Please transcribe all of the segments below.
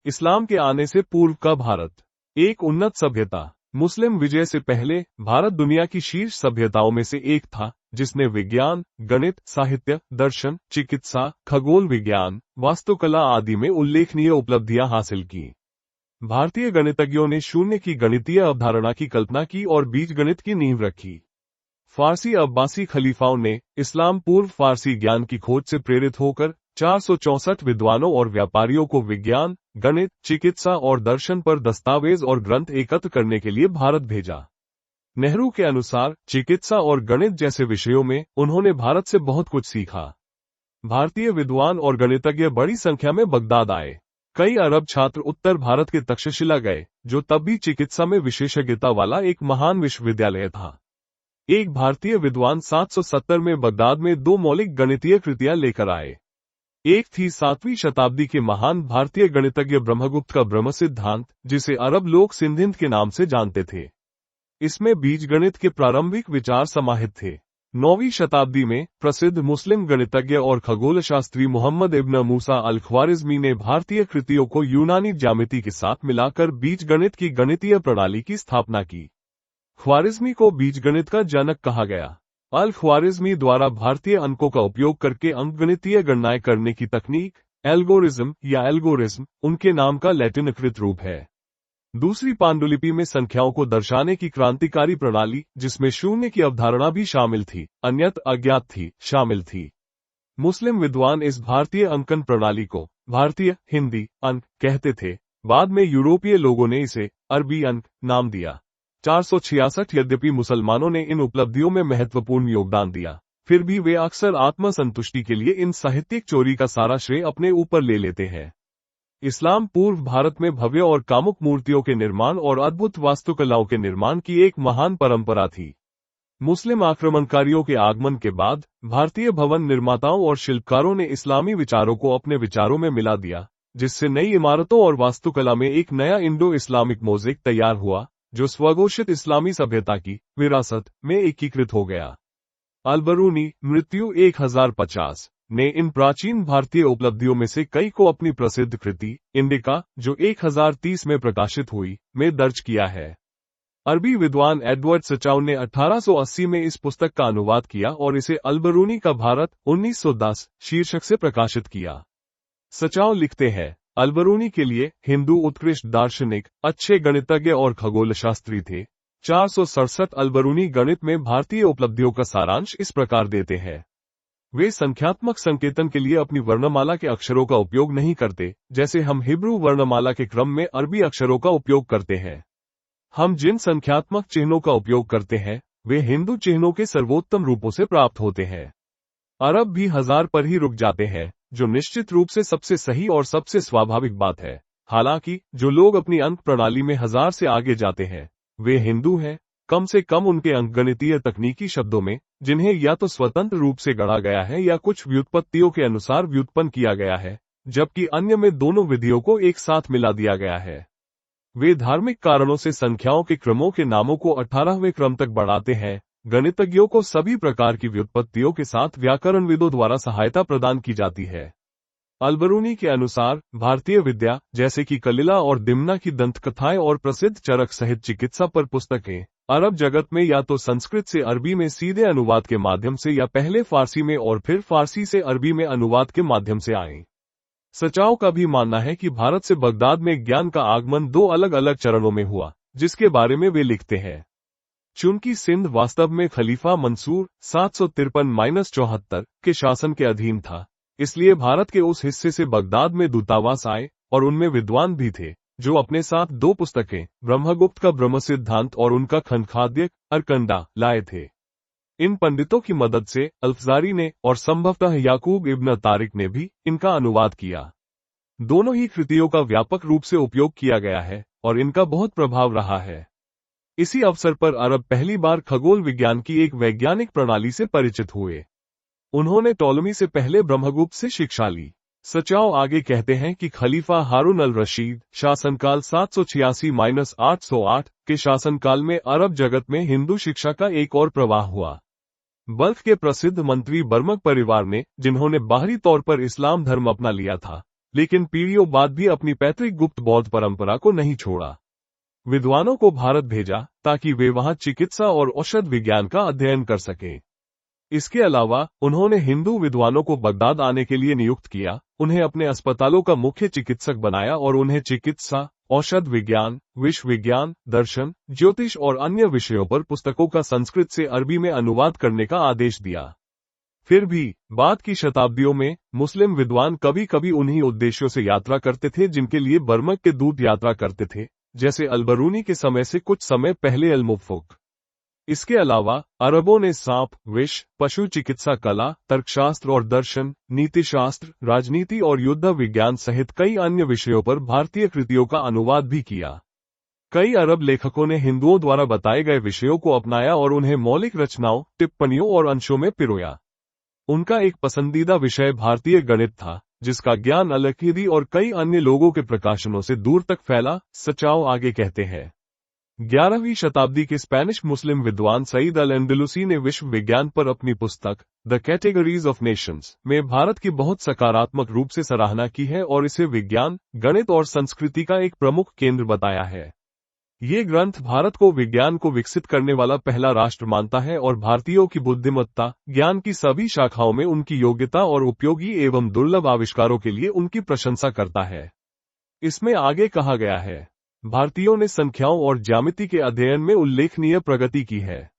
इस्लाम के आने से पूर्व का भारत एक उन्नत सभ्यता। मुस्लिम विजय से पहले भारत दुनिया की शीर्ष सभ्यताओं में से एक था, जिसने विज्ञान, गणित, साहित्य, दर्शन, चिकित्सा, खगोल विज्ञान, वास्तुकला आदि में उल्लेखनीय उपलब्धियां हासिल की। भारतीय गणितज्ञों ने शून्य की गणितीय अवधारणा की कल्पना की और बीजगणित की नींव रखी। फारसी अब्बासी खलीफाओं ने इस्लाम पूर्व फारसी ज्ञान की खोज से प्रेरित होकर 464 विद्वानों और व्यापारियों को विज्ञान, गणित, चिकित्सा और दर्शन पर दस्तावेज और ग्रंथ एकत्र करने के लिए भारत भेजा। नेहरू के अनुसार चिकित्सा और गणित जैसे विषयों में उन्होंने भारत से बहुत कुछ सीखा। भारतीय विद्वान और गणितज्ञ बड़ी संख्या में बगदाद आए। कई अरब छात्र उत्तर भारत के तक्षशिला गए, जो तब भी चिकित्सा में विशेषज्ञता वाला एक महान विश्वविद्यालय था। एक भारतीय विद्वान 770 में बगदाद में दो मौलिक गणितीय कृतियां लेकर आए। एक थी 7वीं शताब्दी के महान भारतीय गणितज्ञ ब्रह्मगुप्त का ब्रह्म सिद्धांत, जिसे अरब लोग सिंधिंत के नाम से जानते थे। इसमें बीजगणित के प्रारंभिक विचार समाहित थे। 9वीं शताब्दी में प्रसिद्ध मुस्लिम गणितज्ञ और खगोलशास्त्री मोहम्मद इब्न मूसा अल ख्वारिज़मी ने भारतीय कृतियों को यूनानी ज्यामिति के साथ मिलाकर बीजगणित की गणितीय प्रणाली की स्थापना की। ख्वारिज़मी को बीजगणित का जनक कहा गया। अल ख्वारिज़मी द्वारा भारतीय अंकों का उपयोग करके अंकगणितीय गणनाएं करने की तकनीक, एल्गोरिज्म या एल्गोरिज्म, उनके नाम का लैटिनकृत रूप है। दूसरी पांडुलिपि में संख्याओं को दर्शाने की क्रांतिकारी प्रणाली, जिसमें शून्य की अवधारणा भी शामिल थी, अन्यथा अज्ञात थी, शामिल थी। मुस्लिम विद्वान इस भारतीय अंकन प्रणाली को भारतीय हिंदी अंक कहते थे। बाद में यूरोपीय लोगों ने इसे अरबी अंक नाम दिया। 466 यद्यपि मुसलमानों ने इन उपलब्धियों में महत्वपूर्ण योगदान दिया, फिर भी वे अक्सर आत्मसंतुष्टि के लिए इन साहित्यिक चोरी का सारा श्रेय अपने ऊपर ले लेते हैं। इस्लाम पूर्व भारत में भव्य और कामुक मूर्तियों के निर्माण और अद्भुत वास्तुकलाओं के निर्माण की एक महान परंपरा थी। मुस्लिम आक्रमणकारियों के आगमन के बाद भारतीय भवन निर्माताओं और शिल्पकारों ने इस्लामी विचारों को अपने विचारों में मिला दिया, जिससे नई इमारतों और वास्तुकला में एक नया इंडो इस्लामिक मोज़ेक तैयार हुआ, जो स्वघोषित इस्लामी सभ्यता की विरासत में एकीकृत हो गया। अल-बरूनी, मृत्यु 1050, ने इन प्राचीन भारतीय उपलब्धियों में से कई को अपनी प्रसिद्ध कृति इंडिका, जो 1030 में प्रकाशित हुई, में दर्ज किया है। अरबी विद्वान एडवर्ड सचाउ ने 1880 में इस पुस्तक का अनुवाद किया और इसे अल-बरूनी का भारत 1910 शीर्षक से प्रकाशित किया। सचाउ लिखते हैं, अल-बरूनी के लिए हिंदू उत्कृष्ट दार्शनिक, अच्छे गणितज्ञ और खगोलशास्त्री थे। 467 अल-बरूनी गणित में भारतीय उपलब्धियों का सारांश इस प्रकार देते हैं। वे संख्यात्मक संकेतन के लिए अपनी वर्णमाला के अक्षरों का उपयोग नहीं करते, जैसे हम हिब्रू वर्णमाला के क्रम में अरबी अक्षरों का उपयोग करते हैं। हम जिन संख्यात्मक चिन्हों का उपयोग करते हैं, वे हिंदू चिन्हों के सर्वोत्तम रूपों से प्राप्त होते हैं। अरब भी 1000 पर ही रुक जाते हैं, जो निश्चित रूप से सबसे सही और सबसे स्वाभाविक बात है। हालांकि जो लोग अपनी अंक प्रणाली में 1000 से आगे जाते हैं, वे हिंदू हैं, कम से कम उनके अंकगणितीय तकनीकी शब्दों में, जिन्हें या तो स्वतंत्र रूप से गढ़ा गया है या कुछ व्युत्पत्तियों के अनुसार व्युत्पन्न किया गया है, जबकि अन्य में दोनों विधियों को एक साथ मिला दिया गया है। वे धार्मिक कारणों से संख्याओं के क्रमों के नामों को 18वें क्रम तक बढ़ाते हैं। गणितज्ञों को सभी प्रकार की व्युत्पत्तियों के साथ व्याकरणविदों द्वारा सहायता प्रदान की जाती है। अल-बरूनी के अनुसार भारतीय विद्या, जैसे कि कलिला और दिमना की दंतकथाएं और प्रसिद्ध चरक सहित चिकित्सा पर पुस्तकें, अरब जगत में या तो संस्कृत से अरबी में सीधे अनुवाद के माध्यम से या पहले फारसी में और फिर फारसी से अरबी में अनुवाद के माध्यम से आए। सचाओ का भी मानना है कि भारत से बगदाद में ज्ञान का आगमन दो अलग अलग चरणों में हुआ, जिसके बारे में वे लिखते हैं। चूंकि सिंध वास्तव में खलीफा मंसूर 753-74 के शासन के अधीन था, इसलिए भारत के उस हिस्से से बगदाद में दूतावास आए और उनमें विद्वान भी थे, जो अपने साथ दो पुस्तकें, ब्रह्मगुप्त का ब्रह्म सिद्धांत और उनका खनखाद्य अरकंडा, लाए थे। इन पंडितों की मदद से अल्फजारी ने और संभवतः याकूब इब्न तारिक ने भी इनका अनुवाद किया। दोनों ही कृतियों का व्यापक रूप से उपयोग किया गया है और इनका बहुत प्रभाव रहा है। इसी अवसर पर अरब पहली बार खगोल विज्ञान की एक वैज्ञानिक प्रणाली से परिचित हुए। उन्होंने टॉलमी से पहले ब्रह्मगुप्त से शिक्षा ली। सचाओ आगे कहते हैं कि खलीफा हारून अल रशीद शासनकाल 786-808 के शासनकाल में अरब जगत में हिंदू शिक्षा का एक और प्रवाह हुआ। बल्ख के प्रसिद्ध मंत्री बर्मक परिवार ने, जिन्होंने बाहरी तौर पर इस्लाम धर्म अपना लिया था, लेकिन पीढ़ियों बाद भी अपनी पैतृक गुप्त बौद्ध परंपरा को नहीं छोड़ा। विद्वानों को भारत भेजा ताकि वे वहां चिकित्सा और औषध विज्ञान का अध्ययन कर सकें। इसके अलावा उन्होंने हिंदू विद्वानों को बगदाद आने के लिए नियुक्त किया, उन्हें अपने अस्पतालों का मुख्य चिकित्सक बनाया और उन्हें चिकित्सा, औषध विज्ञान, विश्व विज्ञान, दर्शन, ज्योतिष और अन्य विषयों पर पुस्तकों का संस्कृत से अरबी में अनुवाद करने का आदेश दिया। फिर भी बाद की शताब्दियों में मुस्लिम विद्वान कभी कभी उन्हीं उद्देश्यों से यात्रा करते थे जिनके लिए बर्मक के दूत यात्रा करते थे, जैसे अलबरूनी के समय से कुछ समय पहले अलमुवफ़्फ़ुक। इसके अलावा अरबों ने सांप, विष, पशु चिकित्सा कला, तर्कशास्त्र और दर्शन, नीतिशास्त्र, राजनीति और युद्ध विज्ञान सहित कई अन्य विषयों पर भारतीय कृतियों का अनुवाद भी किया। कई अरब लेखकों ने हिंदुओं द्वारा बताए गए विषयों को अपनाया और उन्हें मौलिक रचनाओं, टिप्पणियों और अंशों में पिरोया। उनका एक पसंदीदा विषय भारतीय गणित था, जिसका ज्ञान अल-किदी और कई अन्य लोगों के प्रकाशनों से दूर तक फैला। सचाओ आगे कहते हैं। 11वीं शताब्दी के स्पेनिश मुस्लिम विद्वान सईद अल-अंदलुसी ने विश्व विज्ञान पर अपनी पुस्तक द कैटेगरीज ऑफ नेशंस में भारत की बहुत सकारात्मक रूप से सराहना की है और इसे विज्ञान, गणित और संस्कृति का एक प्रमुख केंद्र बताया है। ये ग्रंथ भारत को विज्ञान को विकसित करने वाला पहला राष्ट्र मानता है और भारतीयों की बुद्धिमत्ता, ज्ञान की सभी शाखाओं में उनकी योग्यता और उपयोगी एवं दुर्लभ आविष्कारों के लिए उनकी प्रशंसा करता है। इसमें आगे कहा गया है, भारतीयों ने संख्याओं और ज्यामिति के अध्ययन में उल्लेखनीय प्रगति की है।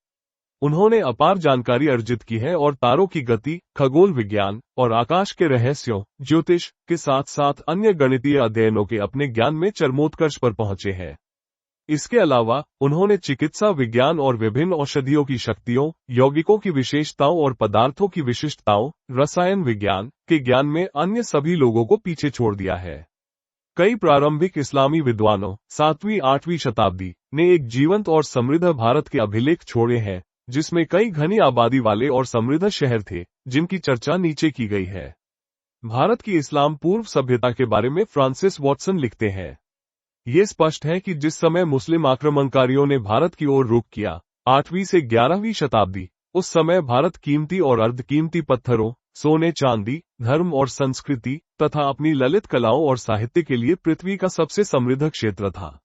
उन्होंने अपार जानकारी अर्जित की है और तारों की गति, खगोल विज्ञान और आकाश के रहस्यों, ज्योतिष के साथ साथ अन्य गणितीय अध्ययनों के अपने ज्ञान में चरमोत्कर्ष पर पहुंचे हैं। इसके अलावा उन्होंने चिकित्सा विज्ञान और विभिन्न औषधियों की शक्तियों, यौगिकों की विशेषताओं और पदार्थों की विशिष्टताओं, रसायन विज्ञान के ज्ञान में अन्य सभी लोगों को पीछे छोड़ दिया है। कई प्रारंभिक इस्लामी विद्वानों 7वीं-8वीं शताब्दी ने एक जीवंत और समृद्ध भारत के अभिलेख छोड़े हैं, जिसमें कई घनी आबादी वाले और समृद्ध शहर थे, जिनकी चर्चा नीचे की गई है। भारत की इस्लाम पूर्व सभ्यता के बारे में फ्रांसिस वॉटसन लिखते हैं, ये स्पष्ट है कि जिस समय मुस्लिम आक्रमणकारियों ने भारत की ओर रुख किया, 8वीं से 11वीं शताब्दी, उस समय भारत कीमती और अर्धकीमती पत्थरों, सोने चांदी, धर्म और संस्कृति तथा अपनी ललित कलाओं और साहित्य के लिए पृथ्वी का सबसे समृद्ध क्षेत्र था।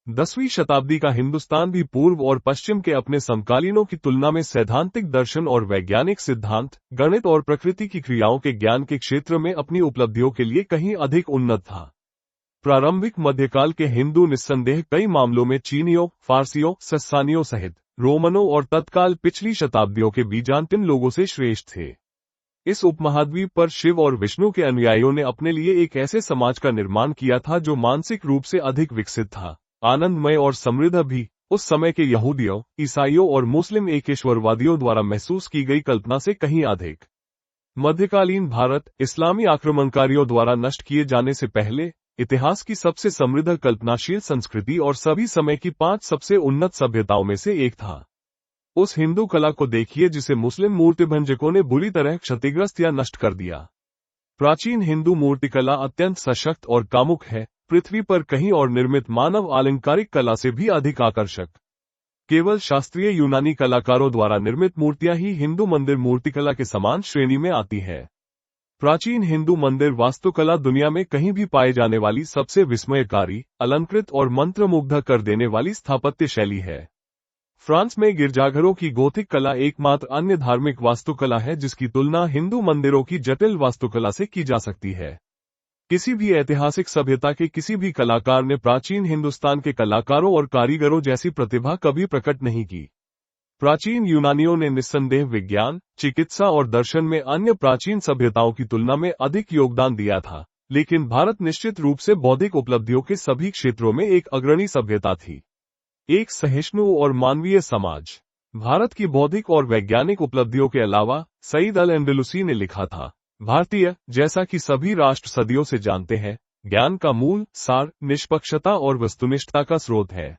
10वीं शताब्दी का हिंदुस्तान भी पूर्व और पश्चिम के अपने समकालीनों की तुलना में सैद्धांतिक दर्शन और वैज्ञानिक सिद्धांत, गणित और प्रकृति की क्रियाओं के ज्ञान के क्षेत्र में अपनी उपलब्धियों के लिए कहीं अधिक उन्नत था। प्रारंभिक मध्यकाल के हिंदू निस्संदेह कई मामलों में चीनियों, फारसियों, सस्सानियों सहित रोमनों और तत्काल पिछली शताब्दियों के बीजान्टिन लोगों से श्रेष्ठ थे। इस उपमहाद्वीप पर शिव और विष्णु के अनुयायियों ने अपने लिए एक ऐसे समाज का निर्माण किया था जो मानसिक रूप से अधिक विकसित था, आनंदमय और समृद्ध भी, उस समय के यहूदियों, ईसाइयों और मुस्लिम एकेश्वरवादियों द्वारा महसूस की गई कल्पना से कहीं अधिक। मध्यकालीन भारत इस्लामी आक्रमणकारियों द्वारा नष्ट किए जाने से पहले इतिहास की सबसे समृद्ध कल्पनाशील संस्कृति और सभी समय की 5 सबसे उन्नत सभ्यताओं में से एक था। उस हिंदू कला को देखिए जिसे मुस्लिम मूर्तिभंजकों ने बुरी तरह क्षतिग्रस्त या नष्ट कर दिया। प्राचीन हिंदू मूर्तिकला अत्यंत सशक्त और कामुक है, पृथ्वी पर कहीं और निर्मित मानव आलंकारिक कला से भी अधिक आकर्षक। केवल शास्त्रीय यूनानी कलाकारों द्वारा निर्मित मूर्तियां ही हिंदू मंदिर मूर्तिकला के समान श्रेणी में आती है। प्राचीन हिंदू मंदिर वास्तुकला दुनिया में कहीं भी पाए जाने वाली सबसे विस्मयकारी, अलंकृत और मंत्रमुग्ध कर देने वाली स्थापत्य शैली है। फ्रांस में गिरजाघरों की गोथिक कला एकमात्र अन्य धार्मिक वास्तुकला है जिसकी तुलना हिंदू मंदिरों की जटिल वास्तुकला से की जा सकती है। किसी भी ऐतिहासिक सभ्यता के किसी भी कलाकार ने प्राचीन हिंदुस्तान के कलाकारों और कारीगरों जैसी प्रतिभा कभी प्रकट नहीं की। प्राचीन यूनानियों ने निस्संदेह विज्ञान, चिकित्सा और दर्शन में अन्य प्राचीन सभ्यताओं की तुलना में अधिक योगदान दिया था, लेकिन भारत निश्चित रूप से बौद्धिक उपलब्धियों के सभी क्षेत्रों में एक अग्रणी सभ्यता थी। एक सहिष्णु और मानवीय समाज। भारत की बौद्धिक और वैज्ञानिक उपलब्धियों के अलावा सईद अल-अंदलुसी ने लिखा था, भारतीय, जैसा कि सभी राष्ट्र सदियों से जानते हैं, ज्ञान का मूल, सार, निष्पक्षता और वस्तुनिष्ठता का स्रोत है।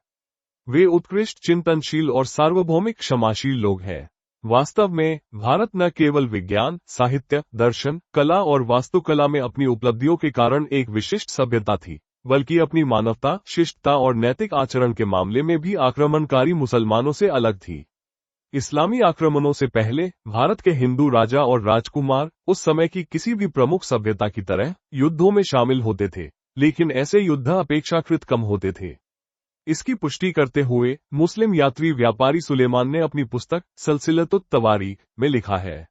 वे उत्कृष्ट चिंतनशील और सार्वभौमिक क्षमाशील लोग हैं। वास्तव में भारत न केवल विज्ञान, साहित्य, दर्शन, कला और वास्तुकला में अपनी उपलब्धियों के कारण एक विशिष्ट सभ्यता थी, बल्कि अपनी मानवता, शिष्टता और नैतिक आचरण के मामले में भी आक्रमणकारी मुसलमानों से अलग थी। इस्लामी आक्रमणों से पहले भारत के हिंदू राजा और राजकुमार उस समय की किसी भी प्रमुख सभ्यता की तरह युद्धों में शामिल होते थे, लेकिन ऐसे युद्ध अपेक्षाकृत कम होते थे। इसकी पुष्टि करते हुए मुस्लिम यात्री व्यापारी सुलेमान ने अपनी पुस्तक सल्सिलतुत तवारीख में लिखा है,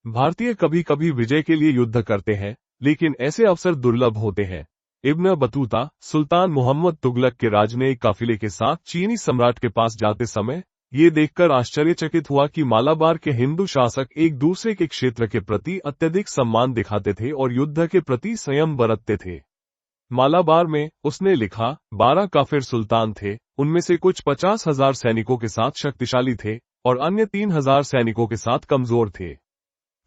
भारतीय कभी कभी विजय के लिए युद्ध करते हैं, लेकिन ऐसे अवसर दुर्लभ होते हैं। इब्न बतूता सुल्तान मोहम्मद तुगलक के राजनयिक काफिले के साथ चीनी सम्राट के पास जाते समय ये देखकर आश्चर्यचकित हुआ कि मालाबार के हिंदू शासक एक दूसरे के क्षेत्र के प्रति अत्यधिक सम्मान दिखाते थे और युद्ध के प्रति संयम बरतते थे। मालाबार में, उसने लिखा, 12 काफिर सुल्तान थे, उनमें से कुछ 50,000 सैनिकों के साथ शक्तिशाली थे और अन्य 3,000 सैनिकों के साथ कमजोर थे।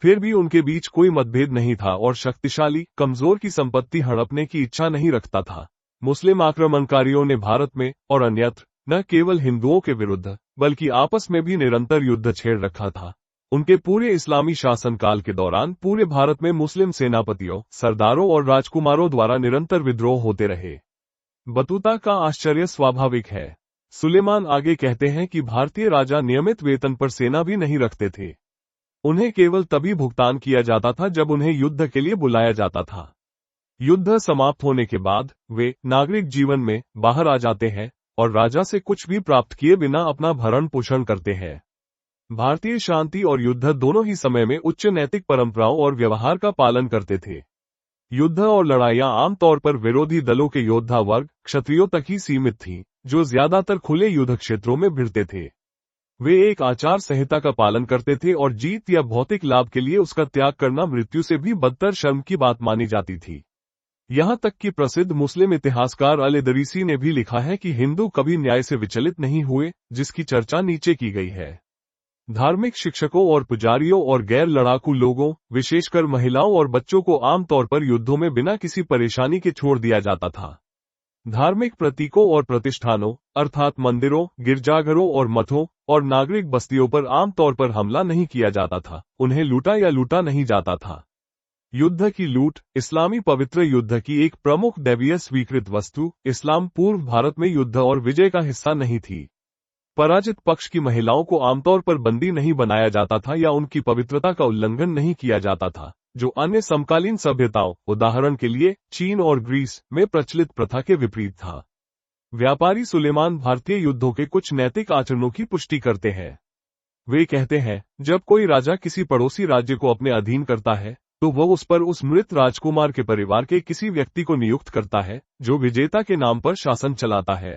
फिर भी उनके बीच कोई मतभेद नहीं था और शक्तिशाली कमजोर की संपत्ति हड़पने की इच्छा नहीं रखता था। मुस्लिम आक्रमणकारियों ने भारत में और अन्यत्र न केवल हिंदुओं के विरुद्ध बल्कि आपस में भी निरंतर युद्ध छेड़ रखा था। उनके पूरे इस्लामी शासनकाल के दौरान पूरे भारत में मुस्लिम सेनापतियों, सरदारों और राजकुमारों द्वारा निरंतर विद्रोह होते रहे। बतूता का आश्चर्य स्वाभाविक है। सुलेमान आगे कहते हैं कि भारतीय राजा नियमित वेतन पर सेना भी नहीं रखते थे। उन्हें केवल तभी भुगतान किया जाता था जब उन्हें युद्ध के लिए बुलाया जाता था। युद्ध समाप्त होने के बाद वे नागरिक जीवन में बाहर आ जाते हैं और राजा से कुछ भी प्राप्त किए बिना अपना भरण पोषण करते हैं। भारतीय शांति और युद्ध दोनों ही समय में उच्च नैतिक परंपराओं और व्यवहार का पालन करते थे। युद्ध और लड़ाइयां आमतौर पर विरोधी दलों के योद्धा वर्ग क्षत्रियों तक ही सीमित थीं, जो ज्यादातर खुले युद्ध क्षेत्रों में भिड़ते थे। वे एक आचार संहिता का पालन करते थे और जीत या भौतिक लाभ के लिए उसका त्याग करना मृत्यु से भी बदतर शर्म की बात मानी जाती थी। यहाँ तक कि प्रसिद्ध मुस्लिम इतिहासकार अल-इदरीसी ने भी लिखा है कि हिंदू कभी न्याय से विचलित नहीं हुए, जिसकी चर्चा नीचे की गई है। धार्मिक शिक्षकों और पुजारियों और गैर लड़ाकू लोगों, विशेषकर महिलाओं और बच्चों को आमतौर पर युद्धों में बिना किसी परेशानी के छोड़ दिया जाता था। धार्मिक प्रतीकों और प्रतिष्ठानों अर्थात मंदिरों, गिरजाघरों और मठों और नागरिक बस्तियों पर आमतौर पर हमला नहीं किया जाता था, उन्हें लूटा या लूटा नहीं जाता था। युद्ध की लूट इस्लामी पवित्र युद्ध की एक प्रमुख दैवीय स्वीकृत वस्तु इस्लाम पूर्व भारत में युद्ध और विजय का हिस्सा नहीं थी। पराजित पक्ष की महिलाओं को आमतौर पर बंदी नहीं बनाया जाता था या उनकी पवित्रता का उल्लंघन नहीं किया जाता था, जो अन्य समकालीन सभ्यताओं, उदाहरण के लिए चीन और ग्रीस में प्रचलित प्रथा के विपरीत था। व्यापारी सुलेमान भारतीय युद्धों के कुछ नैतिक आचरणों की पुष्टि करते हैं। वे कहते हैं, जब कोई राजा किसी पड़ोसी राज्य को अपने अधीन करता है तो वह उस पर उस मृत राजकुमार के परिवार के किसी व्यक्ति को नियुक्त करता है जो विजेता के नाम पर शासन चलाता है।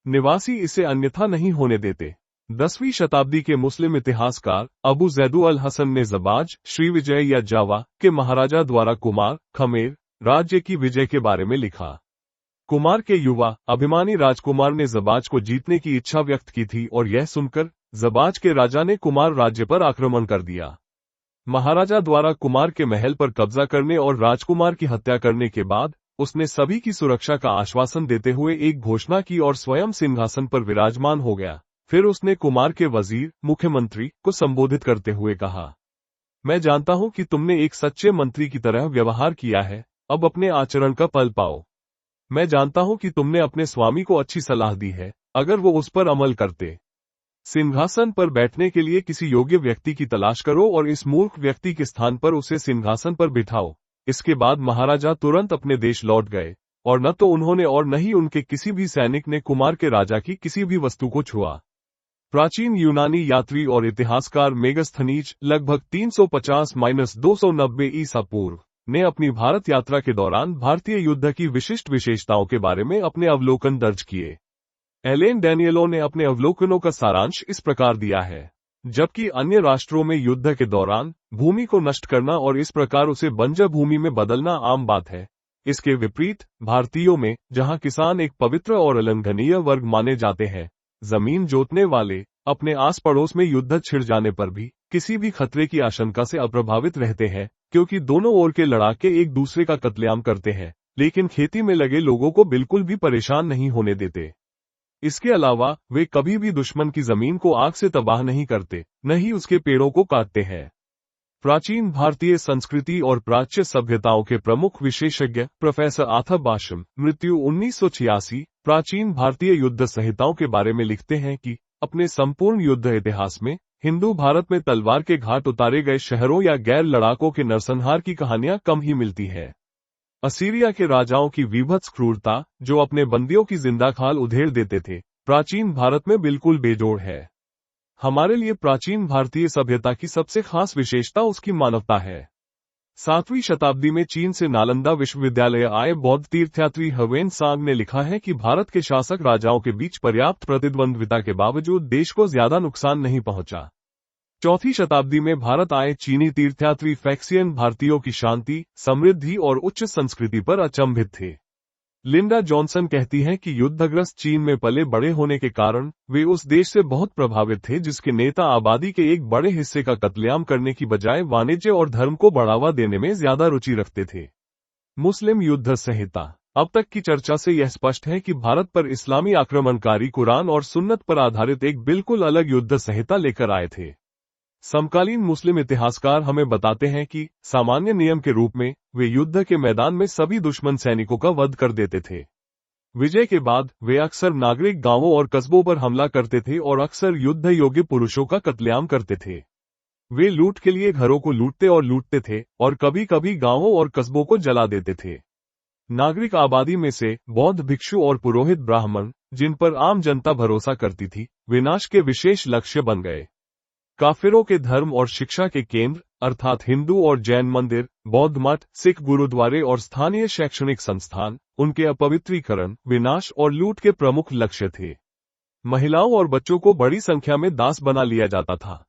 निवासी इसे अन्यथा नहीं होने देते। 10वीं शताब्दी के मुस्लिम इतिहासकार अबू ज़ैदु अल हसन ने ज़बाज, श्रीविजय या जावा के महाराजा द्वारा कुमार, खमेर राज्य की विजय के बारे में लिखा। कुमार के युवा, अभिमानी राजकुमार ने ज़बाज को जीतने की इच्छा व्यक्त की थी और यह सुनकर ज़बाज के राजा ने कुमार राज्य पर आक्रमण कर दिया। महाराजा द्वारा कुमार के महल पर कब्जा करने और राजकुमार की हत्या करने के बाद उसने सभी की सुरक्षा का आश्वासन देते हुए एक घोषणा की और स्वयं सिंहासन पर विराजमान हो गया। फिर उसने कुमार के वजीर, मुख्यमंत्री को संबोधित करते हुए कहा, मैं जानता हूं कि तुमने एक सच्चे मंत्री की तरह व्यवहार किया है, अब अपने आचरण का फल पाओ। मैं जानता हूं कि तुमने अपने स्वामी को अच्छी सलाह दी है, अगर वो उस पर अमल करते। सिंहासन पर बैठने के लिए किसी योग्य व्यक्ति की तलाश करो और इस मूर्ख व्यक्ति के स्थान पर उसे सिंहासन पर बिठाओ। इसके बाद महाराजा तुरंत अपने देश लौट गए और न तो उन्होंने और न ही उनके किसी भी सैनिक ने कुमार के राजा की किसी भी वस्तु को छुआ। प्राचीन यूनानी यात्री और इतिहासकार मेगस्थनीज लगभग 350-290 ईसा पूर्व ने अपनी भारत यात्रा के दौरान भारतीय युद्ध की विशिष्ट विशेषताओं के बारे में अपने अवलोकन दर्ज किए। एलेन डैनियलो ने अपने अवलोकनों का सारांश इस प्रकार दिया है, जबकि अन्य राष्ट्रों में युद्ध के दौरान भूमि को नष्ट करना और इस प्रकार उसे बंजर भूमि में बदलना आम बात है, इसके विपरीत भारतीयों में, जहां किसान एक पवित्र और अलंघनीय वर्ग माने जाते हैं, जमीन जोतने वाले अपने आस पड़ोस में युद्ध छिड़ जाने पर भी किसी भी खतरे की आशंका से अप्रभावित रहते हैं, क्योंकि दोनों ओर के लड़ाके एक दूसरे का कत्लेआम करते हैं, लेकिन खेती में लगे लोगों को बिल्कुल भी परेशान नहीं होने देते। इसके अलावा वे कभी भी दुश्मन की जमीन को आग से तबाह नहीं करते, न ही उसके पेड़ों को काटते हैं। प्राचीन भारतीय संस्कृति और प्राच्य सभ्यताओं के प्रमुख विशेषज्ञ प्रोफेसर आर्थर बाशम, मृत्यु 1986, प्राचीन भारतीय युद्ध संहिताओं के बारे में लिखते हैं कि अपने संपूर्ण युद्ध इतिहास में हिंदू भारत में तलवार के घाट उतारे गए शहरों या गैर लड़ाकों के नरसंहार की कहानियां कम ही मिलती है। असीरिया के राजाओं की वीभत्स क्रूरता, जो अपने बंदियों की जिंदा खाल उधेड़ देते थे, प्राचीन भारत में बिल्कुल बेजोड़ है। हमारे लिए प्राचीन भारतीय सभ्यता की सबसे खास विशेषता उसकी मानवता है। 7वीं शताब्दी में चीन से नालंदा विश्वविद्यालय आए बौद्ध तीर्थयात्री हवेन सांग ने लिखा है कि भारत के शासक राजाओं के बीच पर्याप्त प्रतिद्वंद्विता के बावजूद देश को ज्यादा नुकसान नहीं पहुंचा। 4वीं शताब्दी में भारत आए चीनी तीर्थयात्री फैक्सियन भारतीयों की शांति, समृद्धि और उच्च संस्कृति पर अचंभित थे। लिंडा जॉनसन कहती हैं कि युद्धग्रस्त चीन में पले बड़े होने के कारण वे उस देश से बहुत प्रभावित थे जिसके नेता आबादी के एक बड़े हिस्से का कत्लेआम करने की बजाय वाणिज्य और धर्म को बढ़ावा देने में ज्यादा रुचि रखते थे। मुस्लिम युद्ध संहिता। अब तक की चर्चा से यह स्पष्ट है कि भारत पर इस्लामी आक्रमणकारी कुरान और सुन्नत पर आधारित एक बिल्कुल अलग युद्ध संहिता लेकर आए थे। समकालीन मुस्लिम इतिहासकार हमें बताते हैं कि सामान्य नियम के रूप में वे युद्ध के मैदान में सभी दुश्मन सैनिकों का वध कर देते थे। विजय के बाद वे अक्सर नागरिक गांवों और कस्बों पर हमला करते थे और अक्सर युद्ध योग्य पुरुषों का कत्लेआम करते थे। वे लूट के लिए घरों को लूटते थे और कभी कभी गांवों और कस्बों को जला देते थे। नागरिक आबादी में से बौद्ध भिक्षु और पुरोहित ब्राह्मण, जिन पर आम जनता भरोसा करती थी, विनाश के विशेष लक्ष्य बन गए। काफिरों के धर्म और शिक्षा के केंद्र अर्थात हिंदू और जैन मंदिर, बौद्ध मठ, सिख गुरुद्वारे और स्थानीय शैक्षणिक संस्थान उनके अपवित्रीकरण, विनाश और लूट के प्रमुख लक्ष्य थे। महिलाओं और बच्चों को बड़ी संख्या में दास बना लिया जाता था।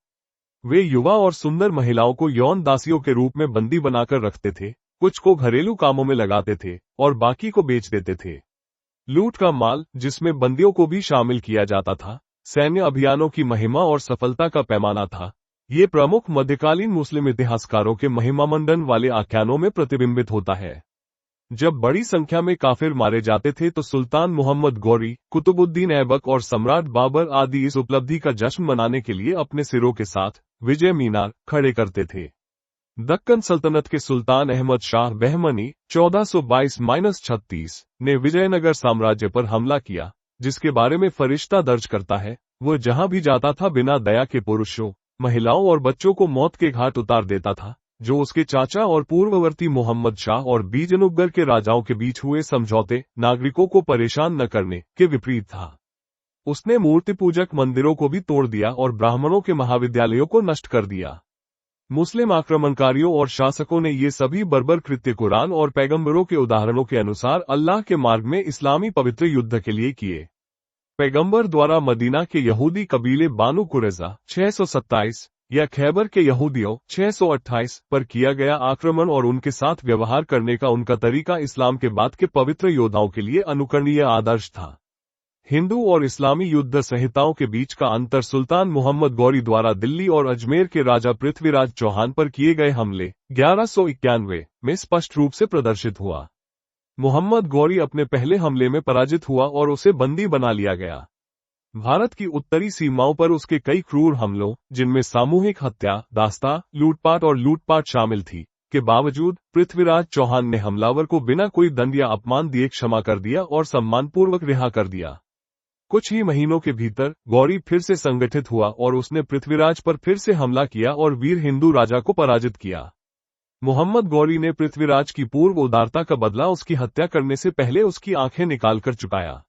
वे युवा और सुंदर महिलाओं को यौन दासियों के रूप में बंदी बनाकर रखते थे, कुछ को घरेलू कामों में लगाते थे और बाकी को बेच देते थे। लूट का माल, जिसमें बंदियों को भी शामिल किया जाता था, सैन्य अभियानों की महिमा और सफलता का पैमाना था। ये प्रमुख मध्यकालीन मुस्लिम इतिहासकारों के महिमामंडन वाले आख्यानों में प्रतिबिंबित होता है। जब बड़ी संख्या में काफिर मारे जाते थे तो सुल्तान मोहम्मद गौरी, कुतुबुद्दीन ऐबक और सम्राट बाबर आदि इस उपलब्धि का जश्न मनाने के लिए अपने सिरों के साथ विजय मीनार खड़े करते थे। दक्कन सल्तनत के सुल्तान अहमद शाह बहमनी 1422-36 ने विजयनगर साम्राज्य पर हमला किया, जिसके बारे में फरिश्ता दर्ज करता है, वो जहां भी जाता था बिना दया के पुरुषों, महिलाओं और बच्चों को मौत के घाट उतार देता था, जो उसके चाचा और पूर्ववर्ती मोहम्मद शाह और बीजनुगर के राजाओं के बीच हुए समझौते नागरिकों को परेशान न करने के विपरीत था। उसने मूर्ति पूजक मंदिरों को भी तोड़ दिया और ब्राह्मणों के महाविद्यालयों को नष्ट कर दिया। मुस्लिम आक्रमणकारियों और शासकों ने ये सभी बर्बर कृत्य कुरान और पैगंबरों के उदाहरणों के अनुसार अल्लाह के मार्ग में इस्लामी पवित्र युद्ध के लिए किए। पैगंबर द्वारा मदीना के यहूदी कबीले बानु कुरैज़ा 627 या खैबर के यहूदियों 628 पर किया गया आक्रमण और उनके साथ व्यवहार करने का उनका तरीका इस्लाम के बाद के पवित्र योद्धाओं के लिए अनुकरणीय आदर्श था। हिंदू और इस्लामी युद्ध संहिताओं के बीच का अंतर सुल्तान मोहम्मद गौरी द्वारा दिल्ली और अजमेर के राजा पृथ्वीराज चौहान पर किए गए हमले 1191 में स्पष्ट रूप से प्रदर्शित हुआ। मोहम्मद गौरी अपने पहले हमले में पराजित हुआ और उसे बंदी बना लिया गया। भारत की उत्तरी सीमाओं पर उसके कई क्रूर हमलों, जिनमें सामूहिक हत्या, दास्ता, लूटपाट शामिल थी, के बावजूद पृथ्वीराज चौहान ने हमलावर को बिना कोई दंड या अपमान दिए क्षमा कर दिया और सम्मानपूर्वक रिहा कर दिया। कुछ ही महीनों के भीतर गौरी फिर से संगठित हुआ और उसने पृथ्वीराज पर फिर से हमला किया और वीर हिंदू राजा को पराजित किया। मोहम्मद गौरी ने पृथ्वीराज की पूर्व उदारता का बदला उसकी हत्या करने से पहले उसकी आंखें निकालकर चुकाया।